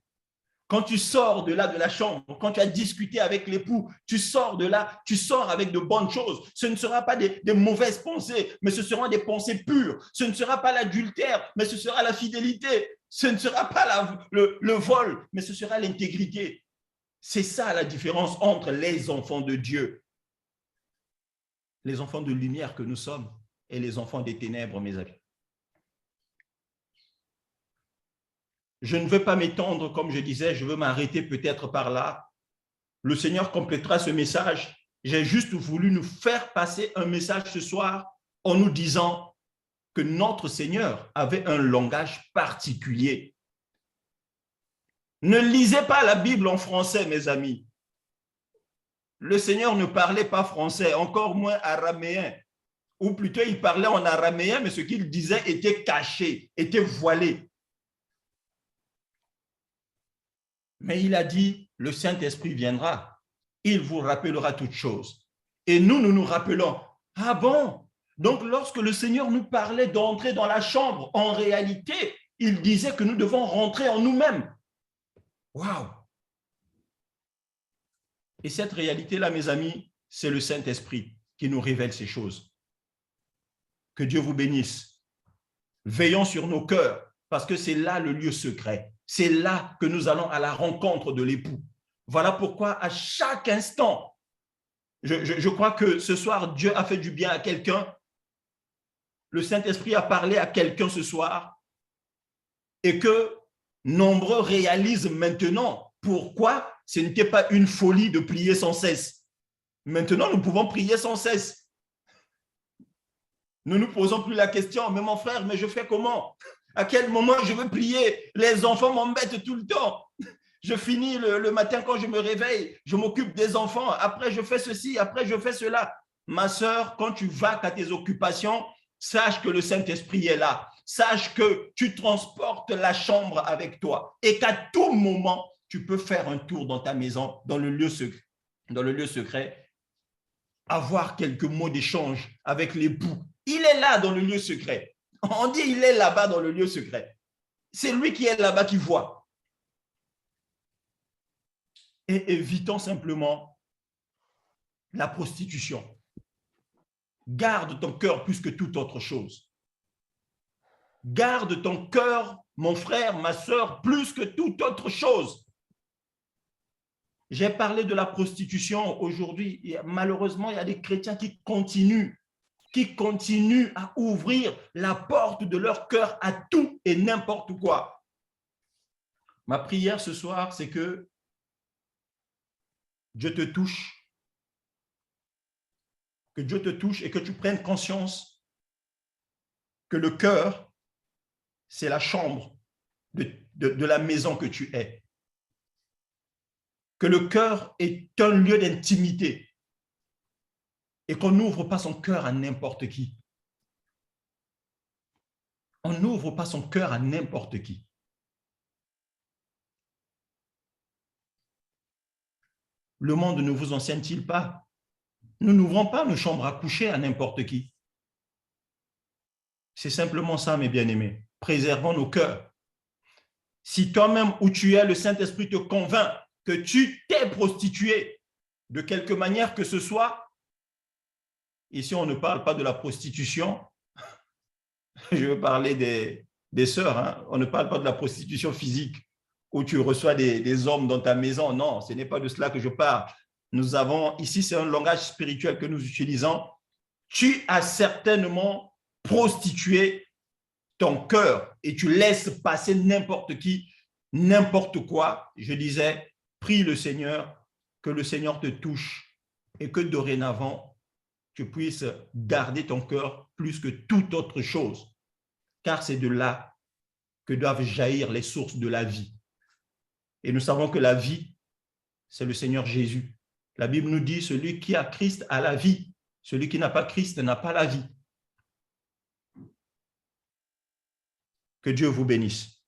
Quand tu sors de là, de la chambre, quand tu as discuté avec l'époux, tu sors de là, tu sors avec de bonnes choses. Ce ne sera pas des mauvaises pensées, mais ce seront des pensées pures. Ce ne sera pas l'adultère, mais ce sera la fidélité. Ce ne sera pas le vol, mais ce sera l'intégrité. C'est ça la différence entre les enfants de Dieu, les enfants de lumière que nous sommes et les enfants des ténèbres, mes amis. Je ne veux pas m'étendre, comme je disais, je veux m'arrêter peut-être par là. Le Seigneur complétera ce message. J'ai juste voulu nous faire passer un message ce soir en nous disant que notre Seigneur avait un langage particulier. Ne lisez pas la Bible en français, mes amis. Le Seigneur ne parlait pas français, encore moins araméen. Ou plutôt, il parlait en araméen, mais ce qu'il disait était caché, était voilé. Mais il a dit, le Saint-Esprit viendra. Il vous rappellera toutes choses. Et nous nous rappelons. Ah bon? Donc, lorsque le Seigneur nous parlait d'entrer dans la chambre, en réalité, il disait que nous devons rentrer en nous-mêmes. Waouh! Et cette réalité-là, mes amis, c'est le Saint-Esprit qui nous révèle ces choses. Que Dieu vous bénisse. Veillons sur nos cœurs, parce que c'est là le lieu secret. C'est là que nous allons à la rencontre de l'époux. Voilà pourquoi à chaque instant, je crois que ce soir, Dieu a fait du bien à quelqu'un. Le Saint-Esprit a parlé à quelqu'un ce soir et que nombreux réalisent maintenant pourquoi ce n'était pas une folie de prier sans cesse. Maintenant, nous pouvons prier sans cesse. Nous ne nous posons plus la question, mais mon frère, mais je fais comment? À quel moment je veux prier? Les enfants m'embêtent tout le temps. Je finis le matin quand je me réveille, je m'occupe des enfants. Après, je fais ceci, après, je fais cela. Ma sœur, quand tu vas à tes occupations, sache que le Saint-Esprit est là. Sache que tu transportes la chambre avec toi et qu'à tout moment, tu peux faire un tour dans ta maison, dans le lieu secret, avoir quelques mots d'échange avec l'époux. Il est là dans le lieu secret. On dit il est là-bas dans le lieu secret. C'est lui qui est là-bas qui voit. Et évitons simplement la prostitution. Garde ton cœur plus que toute autre chose. Garde ton cœur, mon frère, ma sœur, plus que toute autre chose. J'ai parlé de la prostitution aujourd'hui. Malheureusement, il y a des chrétiens qui continuent à ouvrir la porte de leur cœur à tout et n'importe quoi. Ma prière ce soir, c'est que Dieu te touche, et que tu prennes conscience que le cœur, c'est la chambre de la maison que tu es. Que le cœur est un lieu d'intimité et qu'on n'ouvre pas son cœur à n'importe qui. On n'ouvre pas son cœur à n'importe qui. Le monde ne vous enseigne-t-il pas? Nous n'ouvrons pas nos chambres à coucher à n'importe qui. C'est simplement ça, mes bien-aimés. Préservons nos cœurs. Si toi-même où tu es, le Saint-Esprit te convainc que tu t'es prostitué de quelque manière que ce soit, ici on ne parle pas de la prostitution, je veux parler des sœurs, hein. On ne parle pas de la prostitution physique où tu reçois des hommes dans ta maison. Non, ce n'est pas de cela que je parle. Nous avons, ici c'est un langage spirituel que nous utilisons. Tu as certainement prostitué ton cœur et tu laisses passer n'importe qui, n'importe quoi. Je disais, prie le Seigneur, que le Seigneur te touche et que dorénavant, tu puisses garder ton cœur plus que toute autre chose, car c'est de là que doivent jaillir les sources de la vie. Et nous savons que la vie, c'est le Seigneur Jésus. La Bible nous dit, celui qui a Christ a la vie. Celui qui n'a pas Christ n'a pas la vie. Que Dieu vous bénisse.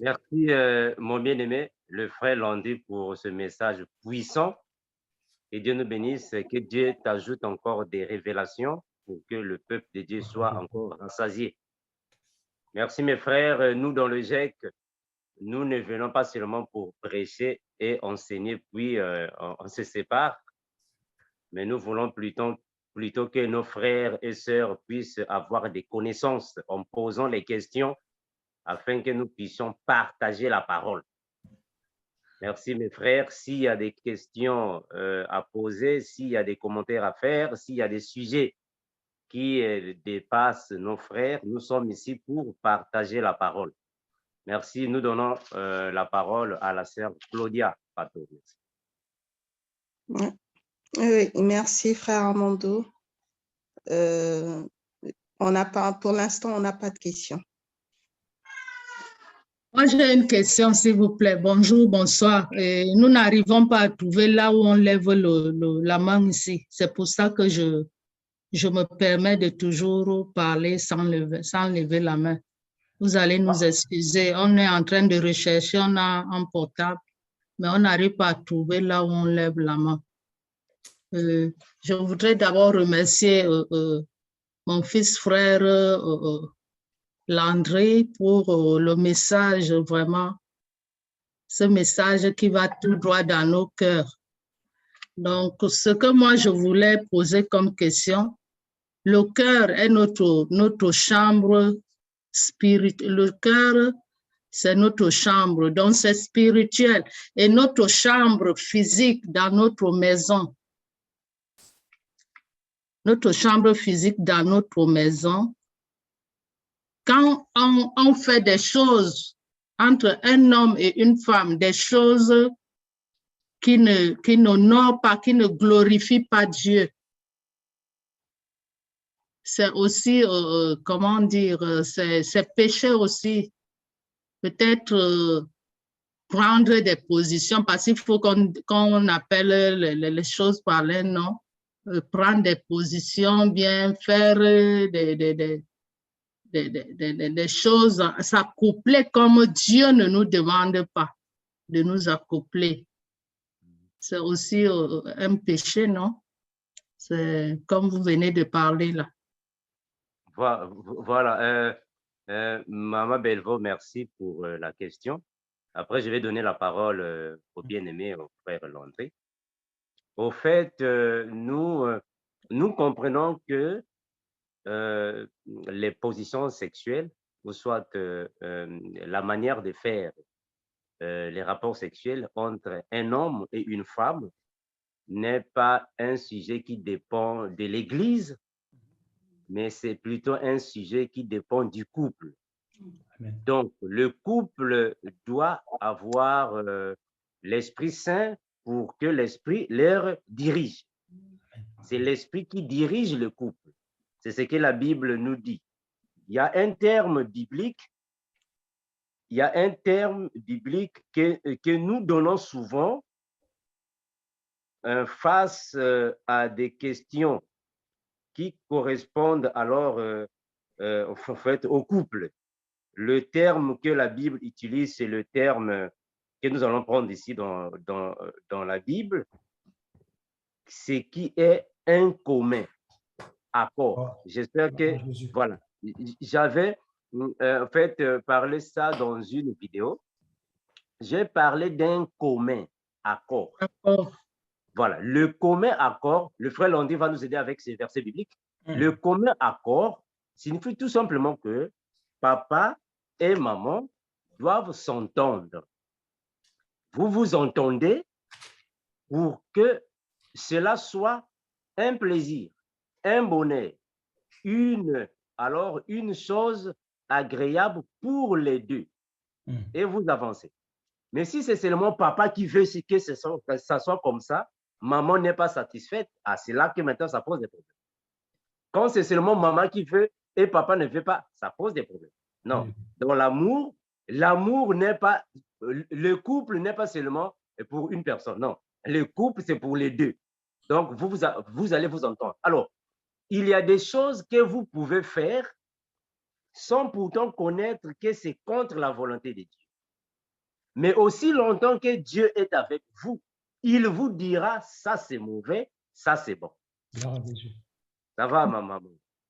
Merci, mon bien-aimé, le frère Landy, pour ce message puissant. Et Dieu nous bénisse, que Dieu t'ajoute encore des révélations pour que le peuple de Dieu soit encore rassasié. Merci, mes frères. Nous, dans le GEC, nous ne venons pas seulement pour prêcher et enseigner, puis on se sépare, mais nous voulons plutôt que nos frères et sœurs puissent avoir des connaissances en posant les questions afin que nous puissions partager la parole. Merci, mes frères. S'il y a des questions à poser, s'il y a des commentaires à faire, s'il y a des sujets qui dépassent nos frères, nous sommes ici pour partager la parole. Merci. Nous donnons la parole à la sœur Claudia Pato. Oui, merci, frère Armando. Pour l'instant, on n'a pas de questions. Moi, j'ai une question, s'il vous plaît. Bonjour, bonsoir. Nous n'arrivons pas à trouver là où on lève la main ici. C'est pour ça que je me permets de toujours parler sans lever la main. Vous allez nous excuser. On est en train de rechercher, on a un portable, mais on n'arrive pas à trouver là où on lève la main. Je voudrais d'abord remercier mon fils frère Landry pour le message, vraiment, ce message qui va tout droit dans nos cœurs. Donc, ce que moi je voulais poser comme question, le cœur est notre chambre spirituelle. Le cœur, c'est notre chambre, donc c'est spirituel. Et notre chambre physique dans notre maison. Notre chambre physique dans notre maison. Quand on fait des choses entre un homme et une femme, des choses qui n'honorent pas, qui ne glorifient pas Dieu, c'est aussi, comment dire, c'est péché aussi. Peut-être prendre des positions, parce qu'il faut qu'on appelle les choses par les noms, prendre des positions, bien faire des choses, s'accoupler comme Dieu ne nous demande pas de nous accoupler. C'est aussi un péché, non? C'est comme vous venez de parler là. Voilà. Maman Belvaux, merci pour la question. Après, je vais donner la parole au bien-aimé, au frère Landry. Au fait, nous comprenons que les positions sexuelles, ou soit la manière de faire les rapports sexuels entre un homme et une femme n'est pas un sujet qui dépend de l'Église, mais c'est plutôt un sujet qui dépend du couple. Amen. Donc, le couple doit avoir l'Esprit Saint pour que l'Esprit leur dirige. C'est l'Esprit qui dirige le couple. C'est ce que la Bible nous dit. Il y a un terme biblique, que nous donnons souvent face à des questions qui correspondent alors en fait au couple. Le terme que la Bible utilise, c'est le terme que nous allons prendre ici dans la Bible, ce qui est un commun accord. J'espère que, voilà, j'avais en fait parlé ça dans une vidéo. J'ai parlé d'un commun accord. Voilà, le commun accord, le frère Landry va nous aider avec ces versets bibliques. Le commun accord signifie tout simplement que papa et maman doivent s'entendre. Vous vous entendez pour que cela soit un plaisir, un bonheur, une chose agréable pour les deux. Et vous avancez. Mais si c'est seulement papa qui veut que ça soit comme ça, maman n'est pas satisfaite, c'est là que maintenant ça pose des problèmes. Quand c'est seulement maman qui veut et papa ne veut pas, ça pose des problèmes. Non. Dans l'amour n'est pas, le couple n'est pas seulement pour une personne. Non. Le couple, c'est pour les deux. Donc, vous allez vous entendre. Alors, il y a des choses que vous pouvez faire sans pourtant connaître que c'est contre la volonté de Dieu. Mais aussi longtemps que Dieu est avec vous, il vous dira, ça c'est mauvais, ça c'est bon. Ça va, maman.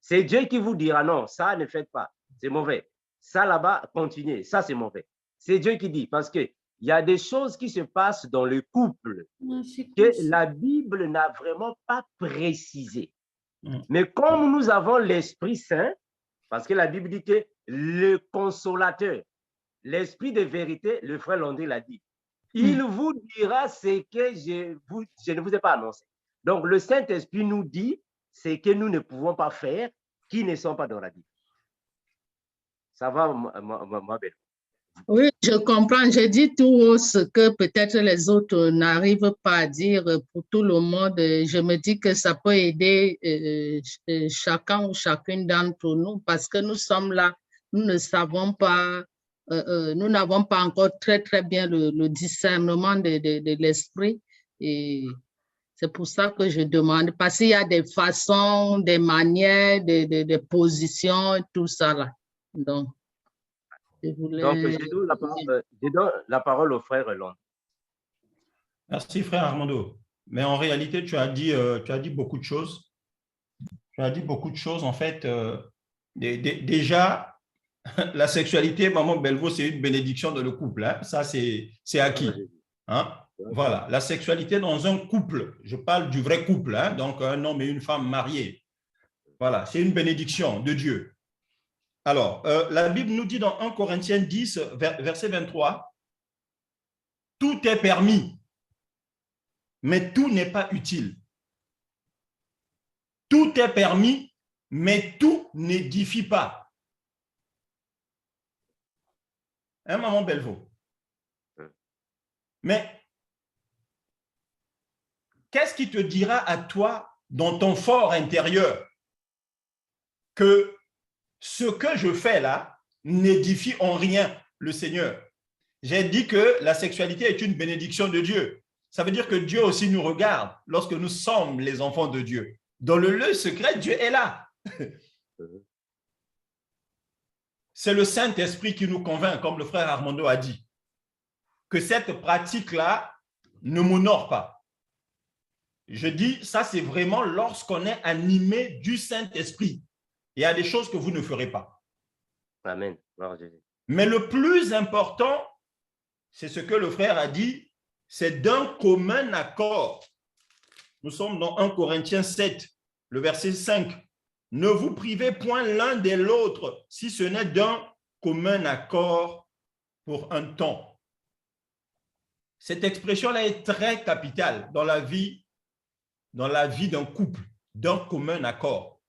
C'est Dieu qui vous dira, non, ça ne faites pas, c'est mauvais. Ça là-bas, continuez, ça c'est mauvais. C'est Dieu qui dit, parce qu'il y a des choses qui se passent dans le couple que la Bible n'a vraiment pas précisé. Mais comme nous avons l'Esprit Saint, parce que la Bible dit que le consolateur, l'Esprit de vérité, le frère Landry l'a dit, il vous dira ce que je ne vous ai pas annoncé. Donc, le Saint-Esprit nous dit ce que nous ne pouvons pas faire, qui ne sont pas dans la Bible. Ça va, ma belle? Oui, je comprends. Je dis tout haut ce que peut-être les autres n'arrivent pas à dire pour tout le monde. Je me dis que ça peut aider chacun ou chacune d'entre nous parce que nous sommes là, nous ne savons pas, nous n'avons pas encore très bien le discernement de l'esprit. Et c'est pour ça que je demande, parce qu'il y a des façons, des manières, des positions, tout ça là. Donc, je donne la parole au frère Landry. Merci, frère Armando. Mais en réalité, tu as dit beaucoup de choses. Tu as dit beaucoup de choses. En fait, déjà, la sexualité, maman Belvaux, c'est une bénédiction dans le couple. Hein? Ça, c'est acquis. Hein? Voilà, la sexualité dans un couple, je parle du vrai couple, hein? Donc un homme et une femme mariés. Voilà, c'est une bénédiction de Dieu. Alors, la Bible nous dit dans 1 Corinthiens 10, verset 23, « Tout est permis, mais tout n'est pas utile. Tout est permis, mais tout n'édifie pas. » Hein, maman Belvaux? Mais qu'est-ce qui te dira à toi dans ton fort intérieur que ce que je fais là n'édifie en rien le Seigneur. J'ai dit que la sexualité est une bénédiction de Dieu. Ça veut dire que Dieu aussi nous regarde lorsque nous sommes les enfants de Dieu. Dans le lieu secret, Dieu est là. C'est le Saint-Esprit qui nous convainc, comme le frère Armando a dit, que cette pratique-là ne m'honore pas. Je dis, ça c'est vraiment lorsqu'on est animé du Saint-Esprit. Il y a des choses que vous ne ferez pas. Amen. Mais le plus important, c'est ce que le frère a dit, c'est d'un commun accord. Nous sommes dans 1 Corinthiens 7, le verset 5. Ne vous privez point l'un de l'autre, si ce n'est d'un commun accord pour un temps. Cette expression-là est très capitale dans la vie d'un couple, d'un commun accord.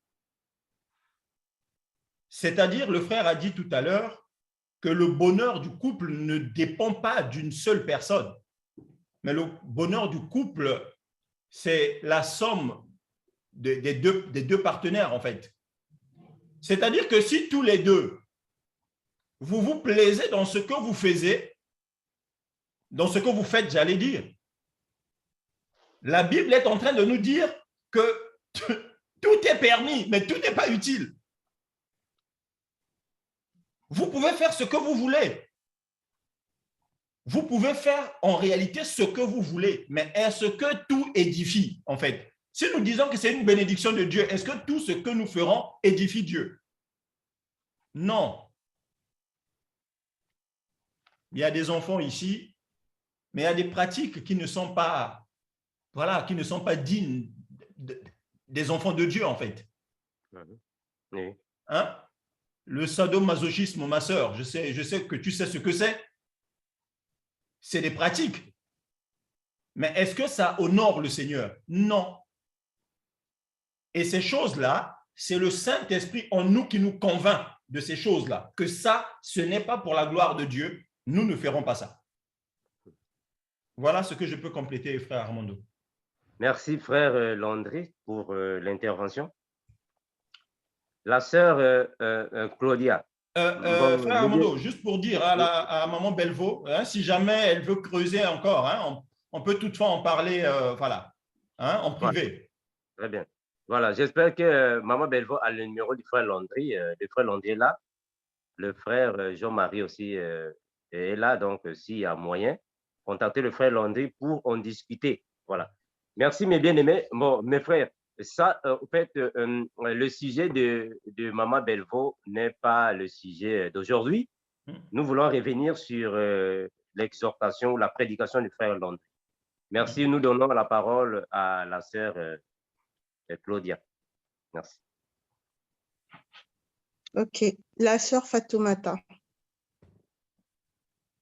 C'est-à-dire, le frère a dit tout à l'heure que le bonheur du couple ne dépend pas d'une seule personne, mais le bonheur du couple, c'est la somme des deux partenaires, en fait. C'est-à-dire que si tous les deux, vous vous plaisez dans ce que vous faites, j'allais dire, la Bible est en train de nous dire que tout est permis, mais tout n'est pas utile. Vous pouvez faire ce que vous voulez. Vous pouvez faire en réalité ce que vous voulez, mais est-ce que tout édifie, en fait? Si nous disons que c'est une bénédiction de Dieu, est-ce que tout ce que nous ferons édifie Dieu? Non. Il y a des enfants ici, mais il y a des pratiques qui ne sont pas, qui ne sont pas dignes des enfants de Dieu, en fait. Oui. Hein? Le sadomasochisme, ma soeur, je sais que tu sais ce que c'est. C'est des pratiques. Mais est-ce que ça honore le Seigneur? Non. Et ces choses-là, c'est le Saint-Esprit en nous qui nous convainc de ces choses-là, que ça, ce n'est pas pour la gloire de Dieu. Nous ne ferons pas ça. Voilà ce que je peux compléter, frère Armando. Merci, frère Landry, pour l'intervention. La sœur Claudia. Frère Armando, juste pour dire à maman Belvaux, hein, si jamais elle veut creuser encore, hein, on peut toutefois en parler en privé. Très bien. Voilà, j'espère que maman Belvaux a le numéro du frère Landry. Le frère Landry est là. Le frère Jean-Marie aussi est là. Donc, s'il y a moyen, contactez le frère Landry pour en discuter. Voilà. Merci, mes bien-aimés. Bon, mes frères, ça, en fait, le sujet de maman Belvaux n'est pas le sujet d'aujourd'hui. Nous voulons revenir sur l'exhortation ou la prédication du frère Landry. Merci. Nous donnons la parole à la sœur Claudia. Merci. Ok. La sœur Fatoumata.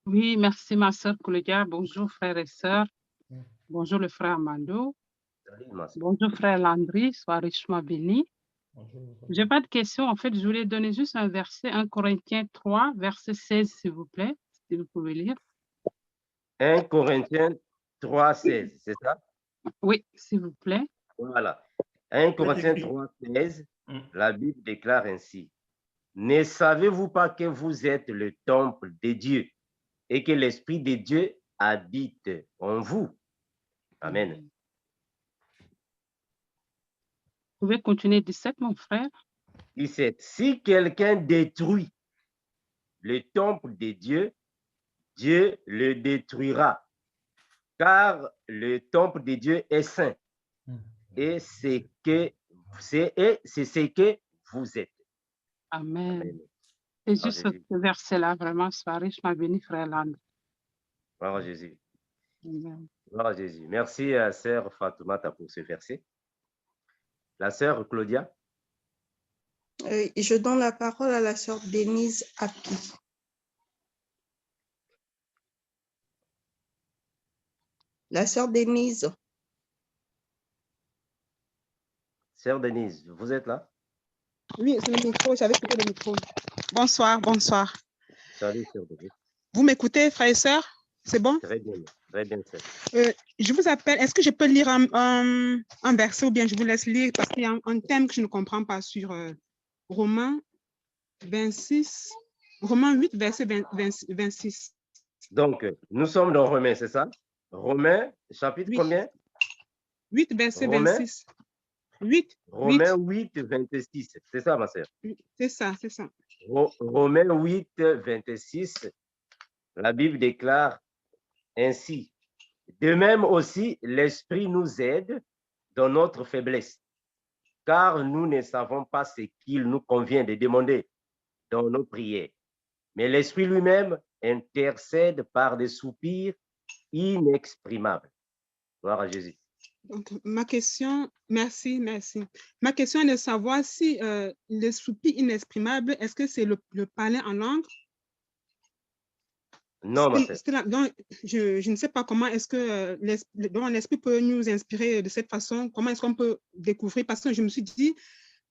Oui, merci ma sœur Claudia. Bonjour frères et sœurs. Bonjour le frère Armando. Bonjour frère Landry. Sois richement béni. Je n'ai pas de questions. En fait, je voulais donner juste un verset, 1 Corinthiens 3, verset 16, s'il vous plaît, si vous pouvez lire. 1 Corinthiens 3, 16, c'est ça? Oui, s'il vous plaît. Voilà. 1 Corinthiens 3, 16, la Bible déclare ainsi. Ne savez-vous pas que vous êtes le temple de Dieu et que l'Esprit de Dieu habite en vous? Amen. Vous pouvez continuer 17, mon frère. 17. Si quelqu'un détruit le temple de Dieu, Dieu le détruira, car le temple de Dieu est saint et c'est ce que vous êtes. Amen. Amen. Et juste ce verset-là, vraiment, sois richement béni, frère Landry. Gloire à Jésus. Amen. Gloire à Jésus. Merci, sœur Fatoumata, pour ce verset. La sœur Claudia. Je donne la parole à la sœur Denise Api. La sœur Denise. Sœur Denise, vous êtes là? Oui, c'est le micro, j'avais coupé le micro. Bonsoir, bonsoir. Salut, sœur Denise. Vous m'écoutez, frères et sœurs? C'est bon? Très bien, sœur. Je vous appelle, est-ce que je peux lire un verset ou bien je vous laisse lire parce qu'il y a un thème que je ne comprends pas sur Romains 26, Romains 8, verset 26. Donc, nous sommes dans Romains, c'est ça? Romains, chapitre Oui. combien? 8, verset Romains? 26. 8. Romains 8, 26. C'est ça, ma sœur? C'est ça, c'est ça. Romains 8, 26. La Bible déclare ainsi. De même aussi, l'Esprit nous aide dans notre faiblesse, car nous ne savons pas ce qu'il nous convient de demander dans nos prières. Mais l'Esprit lui-même intercède par des soupirs inexprimables. Gloire à Jésus. Donc, ma question, merci. Ma question est de savoir si le soupir inexprimable, est-ce que c'est le parler en langue? Non, ma sœur. Donc, je ne sais pas comment est-ce que l'Esprit peut nous inspirer de cette façon. Comment est-ce qu'on peut découvrir? Parce que je me suis dit,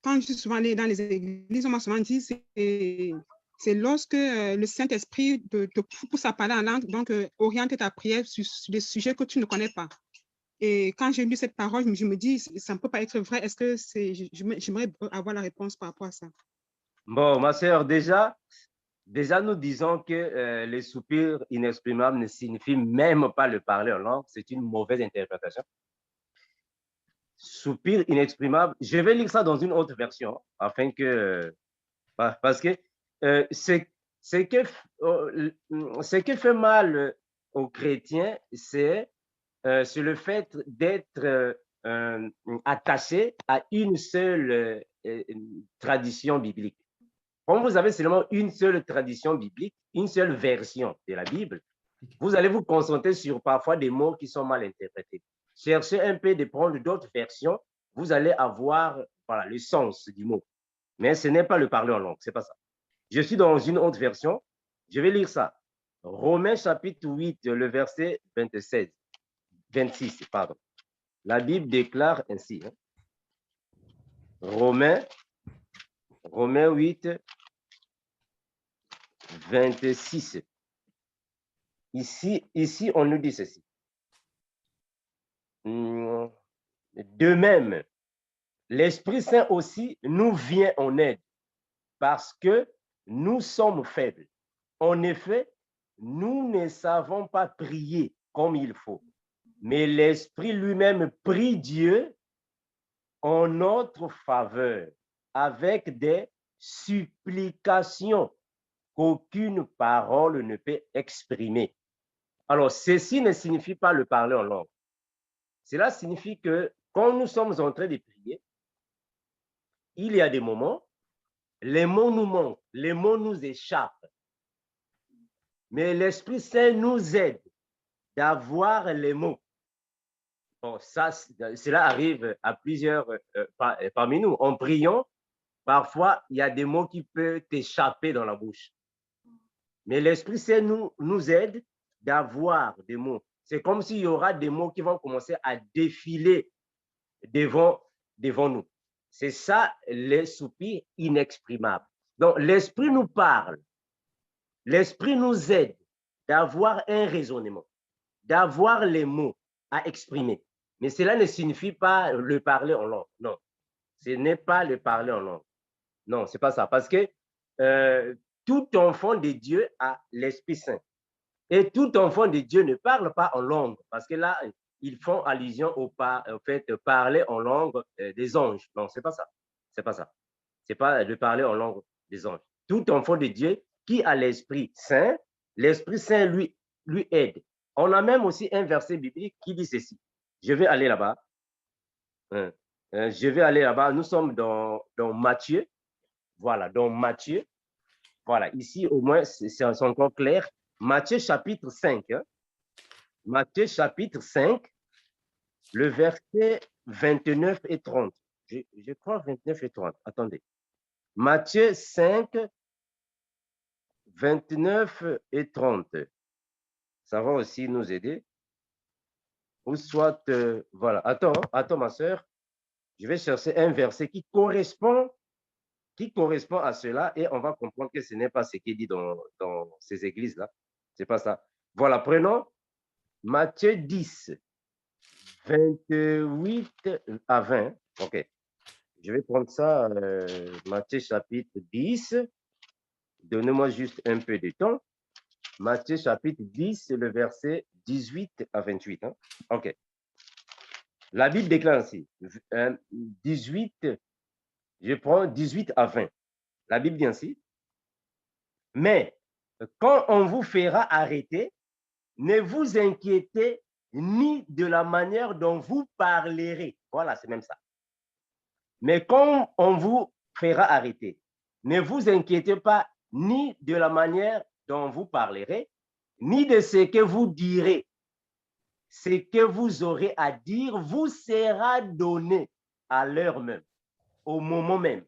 quand je suis souvent allée dans les églises, on m'a souvent dit, c'est lorsque le Saint-Esprit te pousse à parler en langue, donc oriente ta prière sur des sujets que tu ne connais pas. Et quand j'ai lu cette parole, je me dis, ça ne peut pas être vrai. Est-ce que j'aimerais avoir la réponse par rapport à ça? Bon, ma sœur, déjà, nous disons que les soupirs inexprimables ne signifient même pas le parler en langue. C'est une mauvaise interprétation. Soupir inexprimable, je vais lire ça dans une autre version, afin que, parce que ce qui fait mal aux chrétiens, c'est le fait d'être attaché à une seule tradition biblique. Quand vous avez seulement une seule tradition biblique, une seule version de la Bible, vous allez vous concentrer sur parfois des mots qui sont mal interprétés. Cherchez un peu de prendre d'autres versions, vous allez avoir voilà, le sens du mot. Mais ce n'est pas le parler en langue, c'est pas ça. Je suis dans une autre version, je vais lire ça. Romains chapitre 8, le verset 26, pardon. La Bible déclare ainsi. Hein? Romains 8, 26. Ici, on nous dit ceci. De même, l'Esprit Saint aussi nous vient en aide parce que nous sommes faibles. En effet, nous ne savons pas prier comme il faut, mais l'Esprit lui-même prie Dieu en notre faveur avec des supplications qu'aucune parole ne peut exprimer. Alors, ceci ne signifie pas le parler en langue. Cela signifie que quand nous sommes en train de prier, il y a des moments, les mots nous manquent, les mots nous échappent. Mais l'Esprit Saint nous aide d'avoir les mots. Bon, cela arrive à plusieurs parmi nous. En priant, parfois, il y a des mots qui peuvent t'échapper dans la bouche. Mais l'Esprit Saint nous aide d'avoir des mots. C'est comme s'il y aura des mots qui vont commencer à défiler devant nous. C'est ça, les soupirs inexprimables. Donc, l'Esprit nous parle. L'Esprit nous aide d'avoir un raisonnement, d'avoir les mots à exprimer. Mais cela ne signifie pas le parler en langue. Non, ce n'est pas le parler en langue. Non, ce n'est pas ça. Parce que tout enfant de Dieu a l'Esprit Saint. Et tout enfant de Dieu ne parle pas en langue. Parce que là, ils font allusion au fait parler en langue des anges. Non, ce n'est pas ça. Ce n'est pas ça. Ce n'est pas de parler en langue des anges. Tout enfant de Dieu qui a l'Esprit Saint lui aide. On a même aussi un verset biblique qui dit ceci. Je vais aller là-bas. Je vais aller là-bas. Nous sommes dans Matthieu. Voilà, dans Matthieu. Voilà, ici au moins c'est encore clair. Matthieu chapitre 5. Hein? Matthieu chapitre 5, le verset 29 et 30. Je crois 29 et 30. Attendez. Matthieu 5, 29 et 30. Ça va aussi nous aider. Ou soit, voilà. Attends, ma soeur. Je vais chercher un verset qui correspond à cela et on va comprendre que ce n'est pas ce qui est dit dans ces églises-là. Ce n'est pas ça. Voilà, prenons Matthieu 10, 28 à 20. OK. Je vais prendre ça, Matthieu chapitre 10. Donnez-moi juste un peu de temps. Matthieu chapitre 10, le verset 18 à 28. Hein? OK. La Bible déclare ainsi, 18, je prends 18 à 20. La Bible dit ainsi, mais quand on vous fera arrêter, ne vous inquiétez ni de la manière dont vous parlerez. Voilà, c'est même ça. Mais quand on vous fera arrêter, ne vous inquiétez pas ni de la manière dont vous parlerez, ni de ce que vous direz. Ce que vous aurez à dire vous sera donné à l'heure même, au moment même.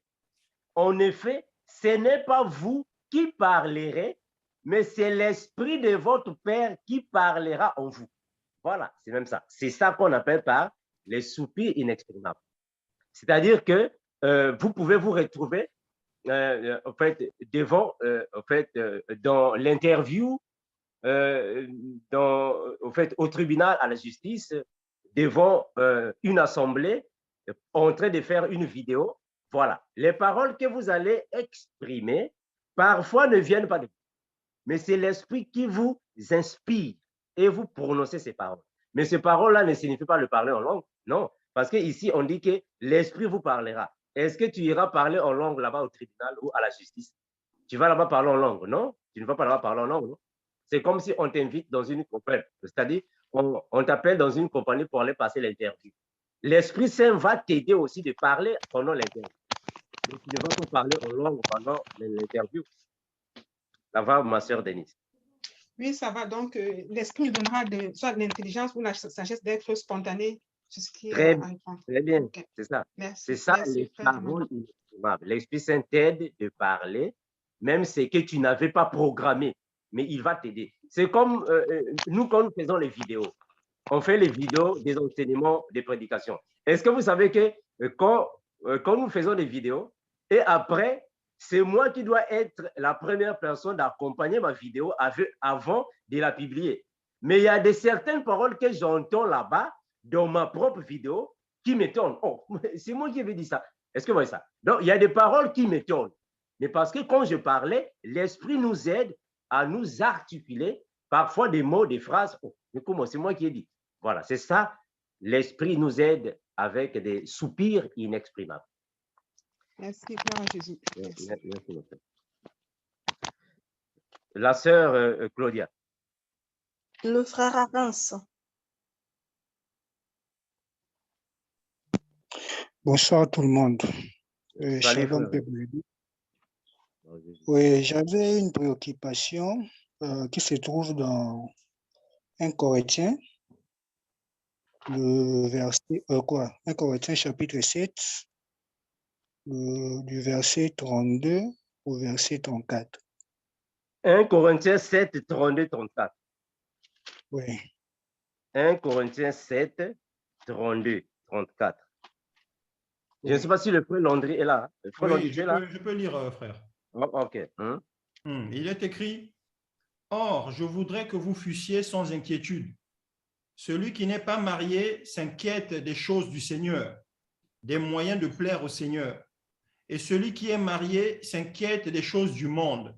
En effet, ce n'est pas vous qui parlerez, mais c'est l'Esprit de votre Père qui parlera en vous. Voilà, c'est même ça. C'est ça qu'on appelle par les soupirs inexprimables. C'est-à-dire que vous pouvez vous retrouver en fait, devant, dans l'interview, au tribunal, à la justice, devant une assemblée, en train de faire une vidéo. Voilà, les paroles que vous allez exprimer, parfois ne viennent pas de vous, mais c'est l'Esprit qui vous inspire et vous prononcez ces paroles. Mais ces paroles-là ne signifient pas le parler en langue, non, parce qu'ici, on dit que l'Esprit vous parlera. Est-ce que tu iras parler en langue là-bas au tribunal ou à la justice? Tu vas là-bas parler en langue, non? Tu ne vas pas là-bas parler en langue, non? C'est comme si on t'invite dans une compagnie, c'est-à-dire on t'appelle dans une compagnie pour aller passer l'interview. L'Esprit Saint va t'aider aussi de parler pendant l'interview. Donc, tu ne vas pas parler en langue pendant l'interview. Ça va, ma sœur Denise? Oui, ça va. Donc, l'Esprit donnera soit l'intelligence ou la sagesse d'être spontané. Très bien, okay. C'est ça. C'est ça, les paroles inexprimables. L'Esprit Saint t'aide de parler, même ce que tu n'avais pas programmé, mais il va t'aider. C'est comme nous, quand nous faisons les vidéos, on fait les vidéos des enseignements, des prédications. Est-ce que vous savez que quand nous faisons des vidéos, et après, c'est moi qui dois être la première personne d'accompagner ma vidéo avant de la publier. Mais il y a certaines paroles que j'entends là-bas, dans ma propre vidéo, qui m'étonnent. Oh, c'est moi qui avais dit ça. Est-ce que vous voyez ça? Donc, il y a des paroles qui m'étonnent. Mais parce que quand je parlais, l'Esprit nous aide à nous articuler parfois des mots, des phrases. Oh, mais comment? C'est moi qui ai dit. Voilà, c'est ça. L'Esprit nous aide avec des soupirs inexprimables. Merci, gloire à Jésus. Merci. La sœur Claudia. Le frère Arance. Bonsoir tout le monde. Salut, oui, j'avais une préoccupation qui se trouve dans 1 Corinthiens, le verset 1 Corinthiens chapitre 7, du verset 32 au verset 34. 1 Corinthiens 7, 32, 34. Oui. 1 Corinthiens 7, 32, 34. Je ne sais pas si le frère Landry est là. Le frère oui, Landry, je peux lire, frère. Oh, OK. Il est écrit, « Or, je voudrais que vous fussiez sans inquiétude. Celui qui n'est pas marié s'inquiète des choses du Seigneur, des moyens de plaire au Seigneur. Et celui qui est marié s'inquiète des choses du monde,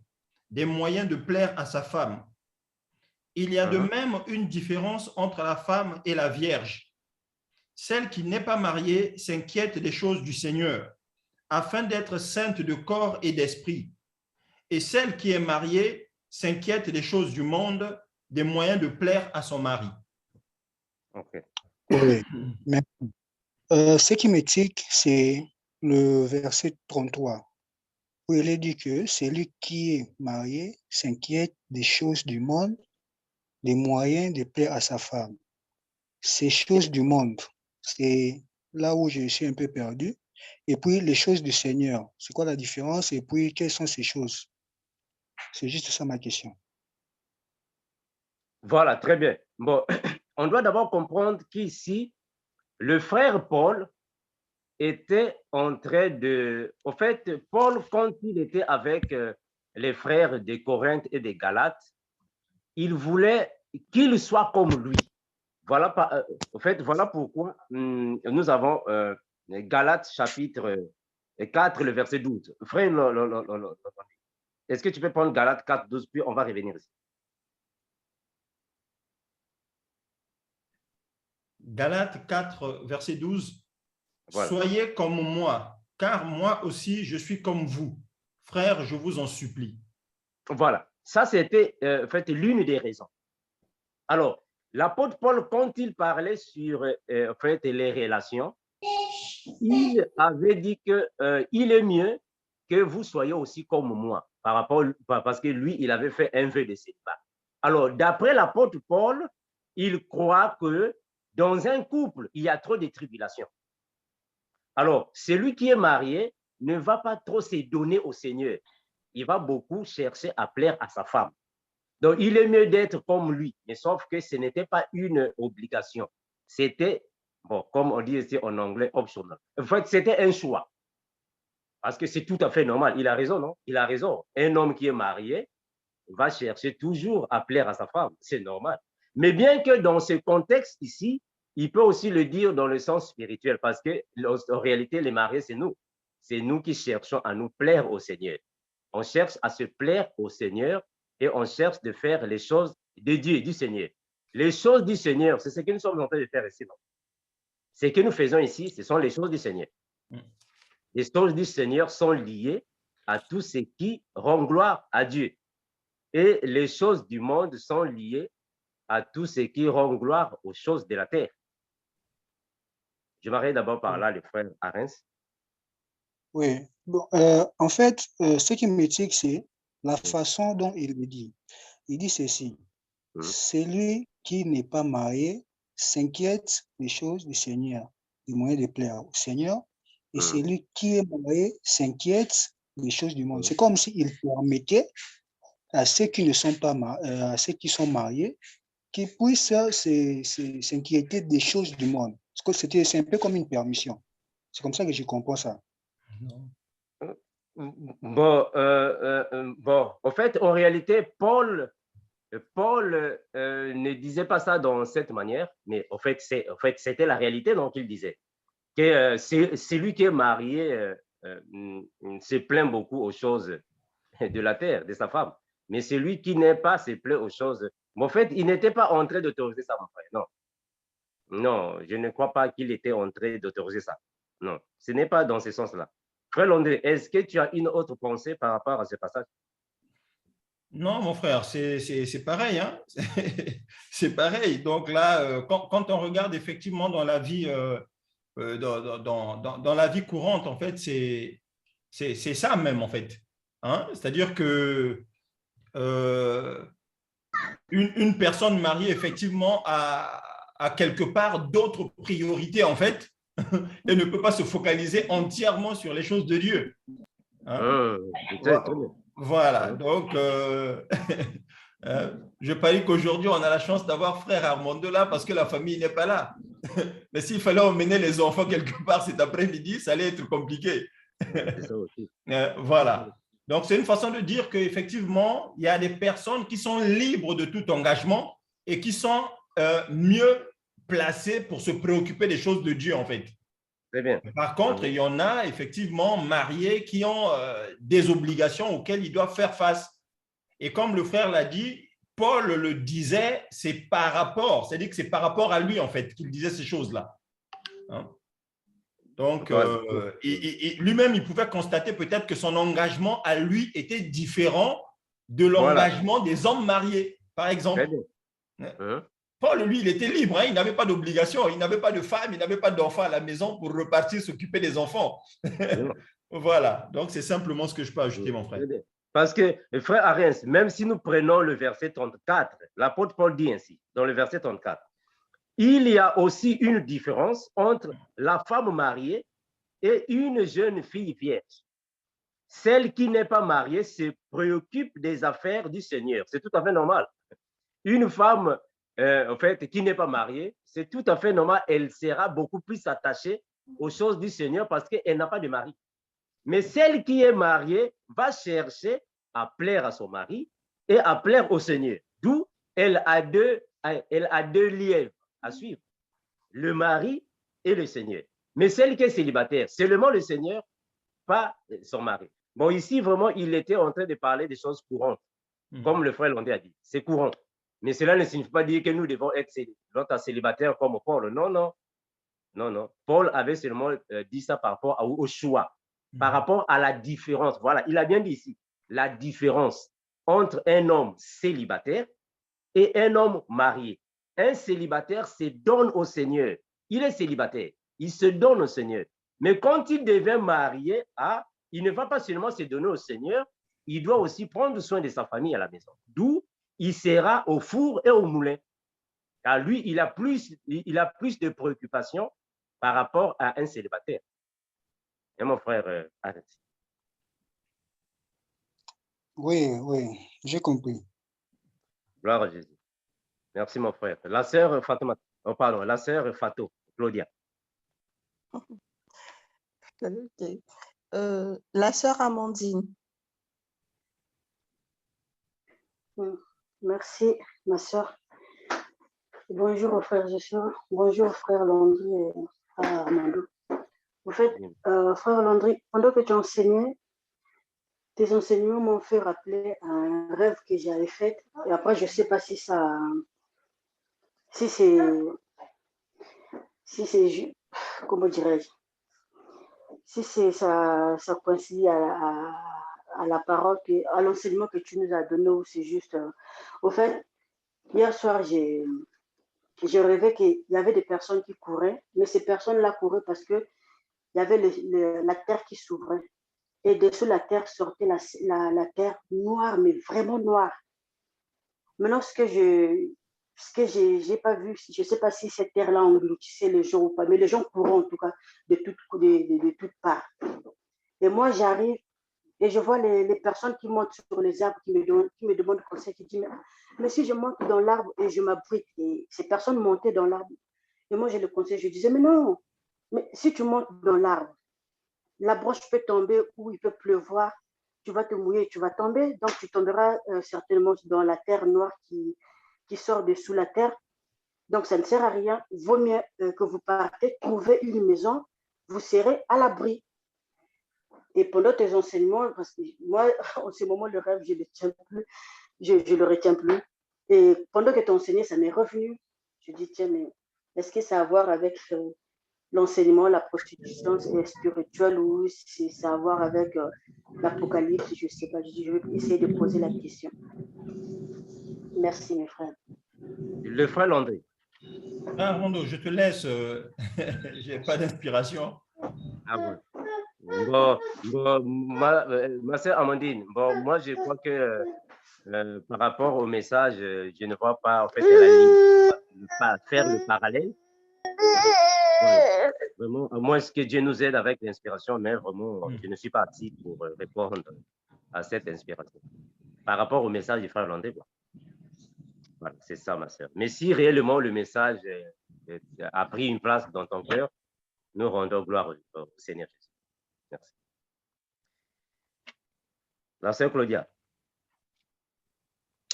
des moyens de plaire à sa femme. Il y a de même une différence entre la femme et la vierge. Celle qui n'est pas mariée s'inquiète des choses du Seigneur, afin d'être sainte de corps et d'esprit. Et celle qui est mariée s'inquiète des choses du monde, des moyens de plaire à son mari. » OK. Oui. Mais, ce qui me tique, c'est le verset 33, où il est dit que celui qui est marié s'inquiète des choses du monde, des moyens de plaire à sa femme. Ces choses du monde, c'est là où je suis un peu perdu. Et puis, les choses du Seigneur, c'est quoi la différence? Et puis, quelles sont ces choses? C'est juste ça ma question. Voilà, très bien. Bon, on doit d'abord comprendre qu'ici, le frère Paul était en train de... En fait, Paul, quand il était avec les frères de Corinthe et de Galates, il voulait qu'ils soient comme lui. Voilà, en fait, voilà pourquoi nous avons Galates chapitre 4, le verset 12. Frère, est-ce que tu peux prendre Galates 4, 12, puis on va revenir ici. Galates 4, verset 12. Voilà. Soyez comme moi, car moi aussi je suis comme vous. Frères, je vous en supplie. Voilà. Ça, c'était en fait l'une des raisons. Alors, l'apôtre Paul, quand il parlait sur en fait, les relations, il avait dit qu'il est mieux que vous soyez aussi comme moi, parce que lui, il avait fait un vœu de célibat. Alors, d'après l'apôtre Paul, il croit que dans un couple, il y a trop de tribulations. Alors, celui qui est marié ne va pas trop se donner au Seigneur. Il va beaucoup chercher à plaire à sa femme. Donc, il est mieux d'être comme lui, mais sauf que ce n'était pas une obligation. C'était, bon, comme on dit ici en anglais, optional. En fait, c'était un choix. Parce que c'est tout à fait normal. Il a raison, non? Il a raison. Un homme qui est marié va chercher toujours à plaire à sa femme. C'est normal. Mais bien que dans ce contexte ici, il peut aussi le dire dans le sens spirituel, parce que en réalité, les mariés, c'est nous. C'est nous qui cherchons à nous plaire au Seigneur. On cherche à se plaire au Seigneur et on cherche de faire les choses de Dieu, du Seigneur. Les choses du Seigneur, c'est ce que nous sommes en train de faire ici. Non? Ce que nous faisons ici, ce sont les choses du Seigneur. Les choses du Seigneur sont liées à tout ce qui rend gloire à Dieu. Et les choses du monde sont liées à tout ce qui rend gloire aux choses de la terre. Je m'arrête d'abord par là, le frère Arens. Oui, bon, en fait, ce qui m'étique, c'est la façon dont il le dit. Il dit ceci, celui qui n'est pas marié s'inquiète des choses du Seigneur, du moyen de plaire au Seigneur, et celui qui est marié s'inquiète des choses du monde. C'est comme s'il permettait à ceux qui ne sont pas à ceux qui sont mariés, qui puissent s'inquiéter des choses du monde. Parce que c'est un peu comme une permission. C'est comme ça que je comprends ça. Bon, en fait, en réalité, Paul ne disait pas ça dans cette manière, mais en fait, c'était la réalité dont il disait. Que celui qui est marié se plaint beaucoup aux choses de la terre, de sa femme. Mais celui qui n'est pas se plaint aux choses. Mais en fait, il n'était pas en train d'autoriser ça, mon frère. Non. Non, je ne crois pas qu'il était en train d'autoriser ça. Non, ce n'est pas dans ce sens-là. Frère Landré, est-ce que tu as une autre pensée par rapport à ce passage? Non, mon frère, c'est pareil. Hein? C'est pareil. Donc là, quand on regarde effectivement dans la vie, dans la vie courante, en fait, c'est ça même, en fait. Hein? C'est-à-dire que une personne mariée, effectivement, a quelque part d'autres priorités, en fait, et ne peut pas se focaliser entièrement sur les choses de Dieu. Hein? Voilà, donc je parie qu'aujourd'hui, on a la chance d'avoir frère Armando là parce que la famille n'est pas là. Mais s'il fallait emmener les enfants quelque part cet après-midi, ça allait être compliqué. Voilà. Donc, c'est une façon de dire qu'effectivement, il y a des personnes qui sont libres de tout engagement et qui sont mieux placées pour se préoccuper des choses de Dieu, en fait. Très bien. Par contre, il y en a effectivement mariés qui ont des obligations auxquelles ils doivent faire face. Et comme le frère l'a dit, Paul le disait, c'est par rapport, c'est-à-dire que c'est par rapport à lui, en fait, qu'il disait ces choses-là. Hein? Donc, lui-même, il pouvait constater peut-être que son engagement à lui était différent de l'engagement des hommes mariés, par exemple. Paul, lui, il était libre, hein, il n'avait pas d'obligation, il n'avait pas de femme, il n'avait pas d'enfant à la maison pour repartir s'occuper des enfants. Voilà, donc c'est simplement ce que je peux ajouter, mon frère. Parce que, frère Arens, même si nous prenons le verset 34, l'apôtre Paul dit ainsi, dans le verset 34, il y a aussi une différence entre la femme mariée et une jeune fille vierge. Celle qui n'est pas mariée se préoccupe des affaires du Seigneur. C'est tout à fait normal. Une femme en fait, qui n'est pas mariée, c'est tout à fait normal, elle sera beaucoup plus attachée aux choses du Seigneur parce qu'elle n'a pas de mari. Mais celle qui est mariée va chercher à plaire à son mari et à plaire au Seigneur. D'où elle a deux lièvres à suivre, le mari et le Seigneur. Mais celle qui est célibataire, seulement le Seigneur, pas son mari. Bon, ici, vraiment, il était en train de parler des choses courantes, comme le frère Landé a dit. C'est courant. Mais cela ne signifie pas dire que nous devons être célibataires comme Paul. Non, non. Non, non. Paul avait seulement dit ça par rapport au choix, par rapport à la différence. Voilà, il a bien dit ici, la différence entre un homme célibataire et un homme marié. Un célibataire se donne au Seigneur. Il est célibataire. Il se donne au Seigneur. Mais quand il devient marié, il ne va pas seulement se donner au Seigneur, il doit aussi prendre soin de sa famille à la maison. D'où il sera au four et au moulin. Car lui, il a plus de préoccupations par rapport à un célibataire. Et mon frère, arrête. Oui, j'ai compris. Gloire à Jésus. Merci, mon frère. La sœur Fatima, la sœur Fato, Claudia. La sœur Amandine. Merci, ma sœur. Bonjour aux frères et sœurs. Bonjour, frère Landry et frère Armando. En fait, frère Landry, pendant que tu enseignais, tes enseignements m'ont fait rappeler un rêve que j'avais fait. Et après, je ne sais pas si c'est, comment dirais-je, si ça coïncide à la parole, à l'enseignement que tu nous as donné, ou c'est juste. Au fait, hier soir, j'ai rêvé qu'il y avait des personnes qui couraient, mais ces personnes-là couraient parce qu'il y avait la terre qui s'ouvrait. Et dessous la terre sortait la terre noire, mais vraiment noire. Maintenant, ce que j'ai pas vu, je ne sais pas si cette terre-là engloutissait les gens ou pas, mais les gens couraient en tout cas de toutes parts. Et moi, j'arrive et je vois les personnes qui montent sur les arbres, qui me demandent conseil, qui disent, mais si je monte dans l'arbre et je m'abrite, et ces personnes montaient dans l'arbre, et moi, je le conseille, je disais, mais non, mais si tu montes dans l'arbre, la branche peut tomber ou il peut pleuvoir, tu vas te mouiller, tu vas tomber, donc tu tomberas certainement dans la terre noire qui sort dessous la terre. Donc, ça ne sert à rien. Vaut mieux que vous partez, trouver une maison, vous serez à l'abri. Et pendant tes enseignements, parce que moi, en ce moment, le rêve, je ne le tiens plus, je le retiens plus. Et pendant que tu enseignais, ça m'est revenu. Je dis, tiens, mais est-ce que ça a à voir avec l'enseignement, la prostitution spirituelle, ou c'est ça a à voir avec l'Apocalypse? Je ne sais pas. Je vais essayer de poser la question. Merci, mes frères. Le frère Landry. Rondo, je te laisse. Je n'ai pas d'inspiration. Ah bon. Bon, ma sœur Amandine, bon, moi, je crois que par rapport au message, je ne vois pas, en fait, faire le parallèle. Ouais, vraiment, à moins que Dieu nous aide avec l'inspiration, mais vraiment, je ne suis pas assis pour répondre à cette inspiration. Par rapport au message du frère Landé, voilà, c'est ça, ma sœur. Mais si réellement le message a pris une place dans ton cœur, nous rendons gloire au Seigneur Jésus. Merci. La sœur Claudia.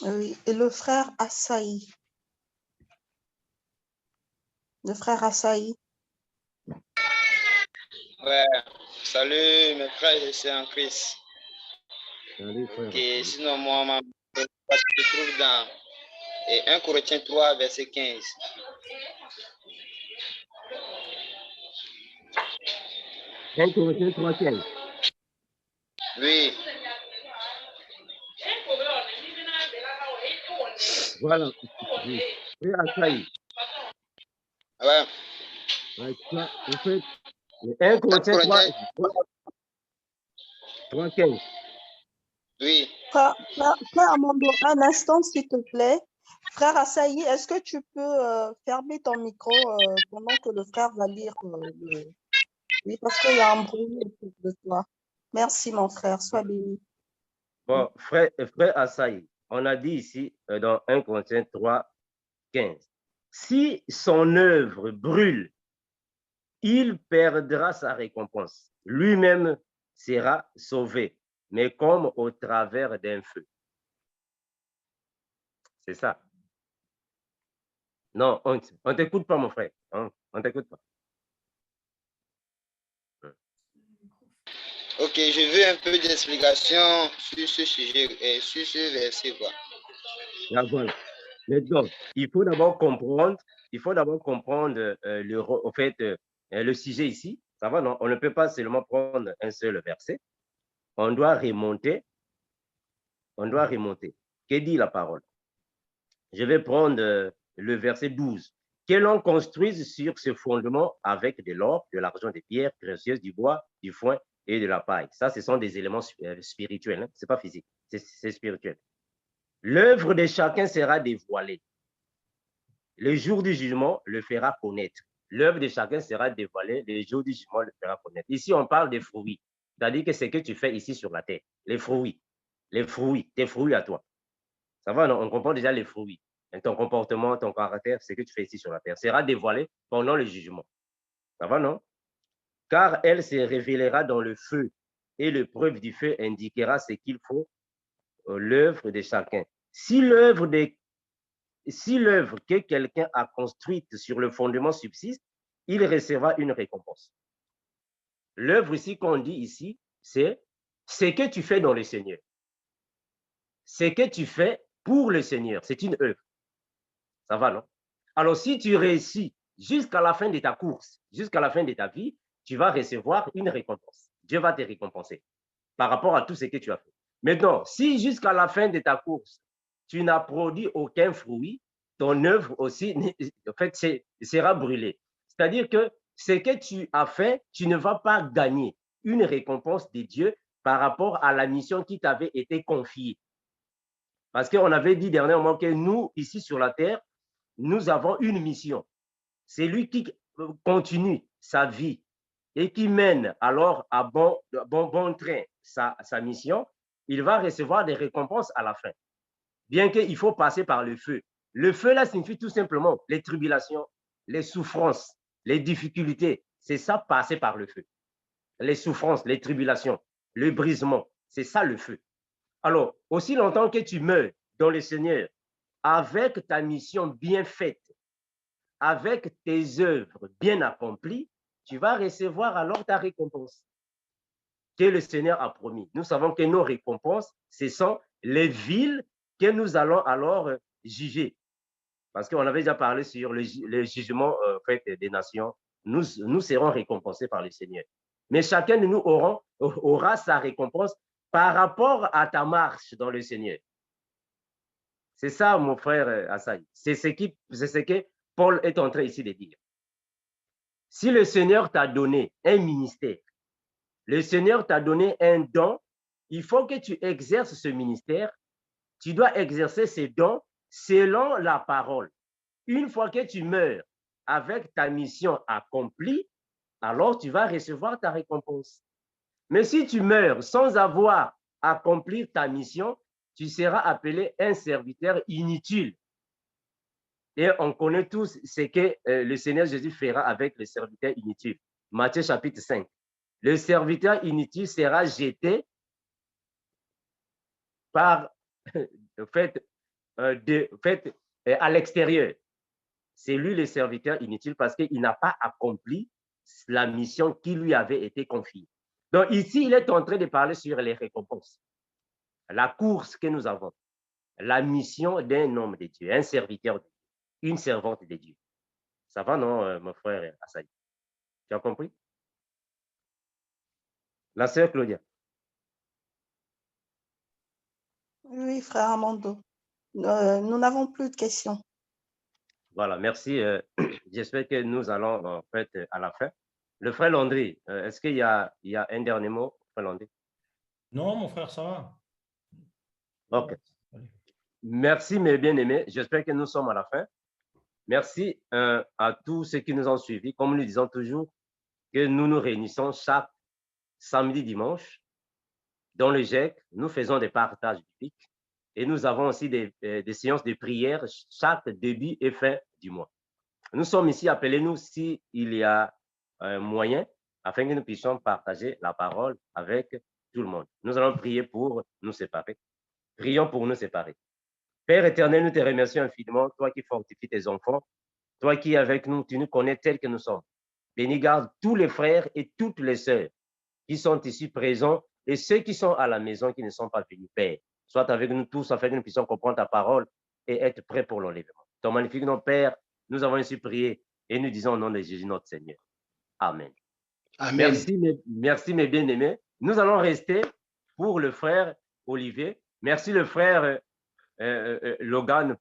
Oui, et le frère Assaï. Le frère Assaï. Ouais, salut mes frères et sœurs en Christ. Salut, frère. Et sinon, moi, je se trouve dans 1 Corinthiens 3, verset 15. Un Corinthiens 3, 15. Oui. Voilà. Frère Assaï. Ouais. En fait, 1 Corinthiens 3, 15. Oui. Frère Amando, un instant, s'il te plaît. Frère Assaï, est-ce que tu peux fermer ton micro pendant que le frère va lire Oui, parce qu'il y a un bruit autour de toi. Merci, mon frère. Sois béni. Bon, frère Assaï, on a dit ici dans 1 Corinthiens 3, 15. Si son œuvre brûle, il perdra sa récompense. Lui-même sera sauvé, mais comme au travers d'un feu. C'est ça. Non, on ne t'écoute pas, mon frère. On ne t'écoute pas. Ok, je veux un peu d'explication sur ce sujet, sur ce verset, quoi. Voilà. Maintenant, il faut d'abord comprendre, le sujet ici. Ça va, non? On ne peut pas seulement prendre un seul verset. On doit remonter. Que dit la parole? Je vais prendre le verset 12. Que l'on construise sur ce fondement avec de l'or, de l'argent, des pierres précieuses, du bois, du foin et de la paille. Ça, ce sont des éléments spirituels. Hein? Ce n'est pas physique, c'est spirituel. L'œuvre de chacun sera dévoilée. Le jour du jugement le fera connaître. L'œuvre de chacun sera dévoilée. Le jour du jugement le fera connaître. Ici, on parle des fruits. C'est-à-dire que c'est ce que tu fais ici sur la terre. Les fruits, tes fruits à toi. Ça va, non? On comprend déjà les fruits. Ton comportement, ton caractère, ce que tu fais ici sur la terre sera dévoilé pendant le jugement. Ça va, non? Car elle se révélera dans le feu et l'épreuve du feu indiquera ce qu'il faut, l'œuvre de chacun. Si l'œuvre que quelqu'un a construite sur le fondement subsiste, il recevra une récompense. L'œuvre ici qu'on dit ici, c'est ce que tu fais dans le Seigneur. Ce que tu fais pour le Seigneur, c'est une œuvre. Ça va, non? Alors, si tu réussis jusqu'à la fin de ta course, jusqu'à la fin de ta vie, tu vas recevoir une récompense. Dieu va te récompenser par rapport à tout ce que tu as fait. Maintenant, si jusqu'à la fin de ta course, tu n'as produit aucun fruit, ton œuvre aussi, en fait, sera brûlée. C'est-à-dire que ce que tu as fait, tu ne vas pas gagner une récompense de Dieu par rapport à la mission qui t'avait été confiée. Parce qu'on avait dit dernièrement que nous, ici sur la terre, nous avons une mission. C'est lui qui continue sa vie et qui mène alors à bon train sa mission, il va recevoir des récompenses à la fin. Bien qu'il faut passer par le feu. Le feu, là, signifie tout simplement les tribulations, les souffrances, les difficultés. C'est ça, passer par le feu. Les souffrances, les tribulations, le brisement, c'est ça le feu. Alors, aussi longtemps que tu meurs dans le Seigneur, avec ta mission bien faite, avec tes œuvres bien accomplies, tu vas recevoir alors ta récompense que le Seigneur a promis. Nous savons que nos récompenses, ce sont les villes que nous allons alors juger. Parce qu'on avait déjà parlé sur le jugement des nations. Nous serons récompensés par le Seigneur. Mais chacun de nous aura sa récompense par rapport à ta marche dans le Seigneur. C'est ça, mon frère Assaï. C'est ce que Paul est en train ici de dire. Si le Seigneur t'a donné un ministère, le Seigneur t'a donné un don, il faut que tu exerces ce ministère. Tu dois exercer ces dons selon la parole. Une fois que tu meurs avec ta mission accomplie, alors tu vas recevoir ta récompense. Mais si tu meurs sans avoir accompli ta mission, tu seras appelé un serviteur inutile. Et on connaît tous ce que le Seigneur Jésus fera avec le serviteur inutile. Matthieu chapitre 5. Le serviteur inutile sera jeté à l'extérieur. C'est lui le serviteur inutile parce qu'il n'a pas accompli la mission qui lui avait été confiée. Donc ici, il est en train de parler sur les récompenses. La course que nous avons, la mission d'un homme de Dieu, un serviteur de Dieu, une servante de Dieu. Ça va, non, mon frère Assaï? Tu as compris? La sœur Claudia. Oui, frère Armando. Nous n'avons plus de questions. Voilà, merci. J'espère que nous allons, en fait, à la fin. Le frère Landry, est-ce qu'il y a un dernier mot, frère Landry? Non, mon frère, ça va. OK. Merci, mes bien-aimés. J'espère que nous sommes à la fin. Merci à tous ceux qui nous ont suivis. Comme nous disons toujours, que nous nous réunissons chaque samedi, dimanche. Dans le GEC, nous faisons des partages bibliques et nous avons aussi des séances de prière chaque début et fin du mois. Nous sommes ici, appelez-nous s'il y a un moyen afin que nous puissions partager la parole avec tout le monde. Nous allons prier pour nous séparer. Prions pour nous séparer. Père éternel, nous te remercions infiniment, toi qui fortifies tes enfants, toi qui es avec nous, tu nous connais tels que nous sommes. Bénis, garde tous les frères et toutes les sœurs qui sont ici présents et ceux qui sont à la maison qui ne sont pas venus, Père. Sois avec nous tous afin que nous puissions comprendre ta parole et être prêts pour l'enlèvement. Ton magnifique nom, Père, nous avons ainsi prié et nous disons au nom de Jésus notre Seigneur. Amen. Amen. Merci mes bien-aimés. Nous allons rester pour le frère Olivier. Merci le frère Logan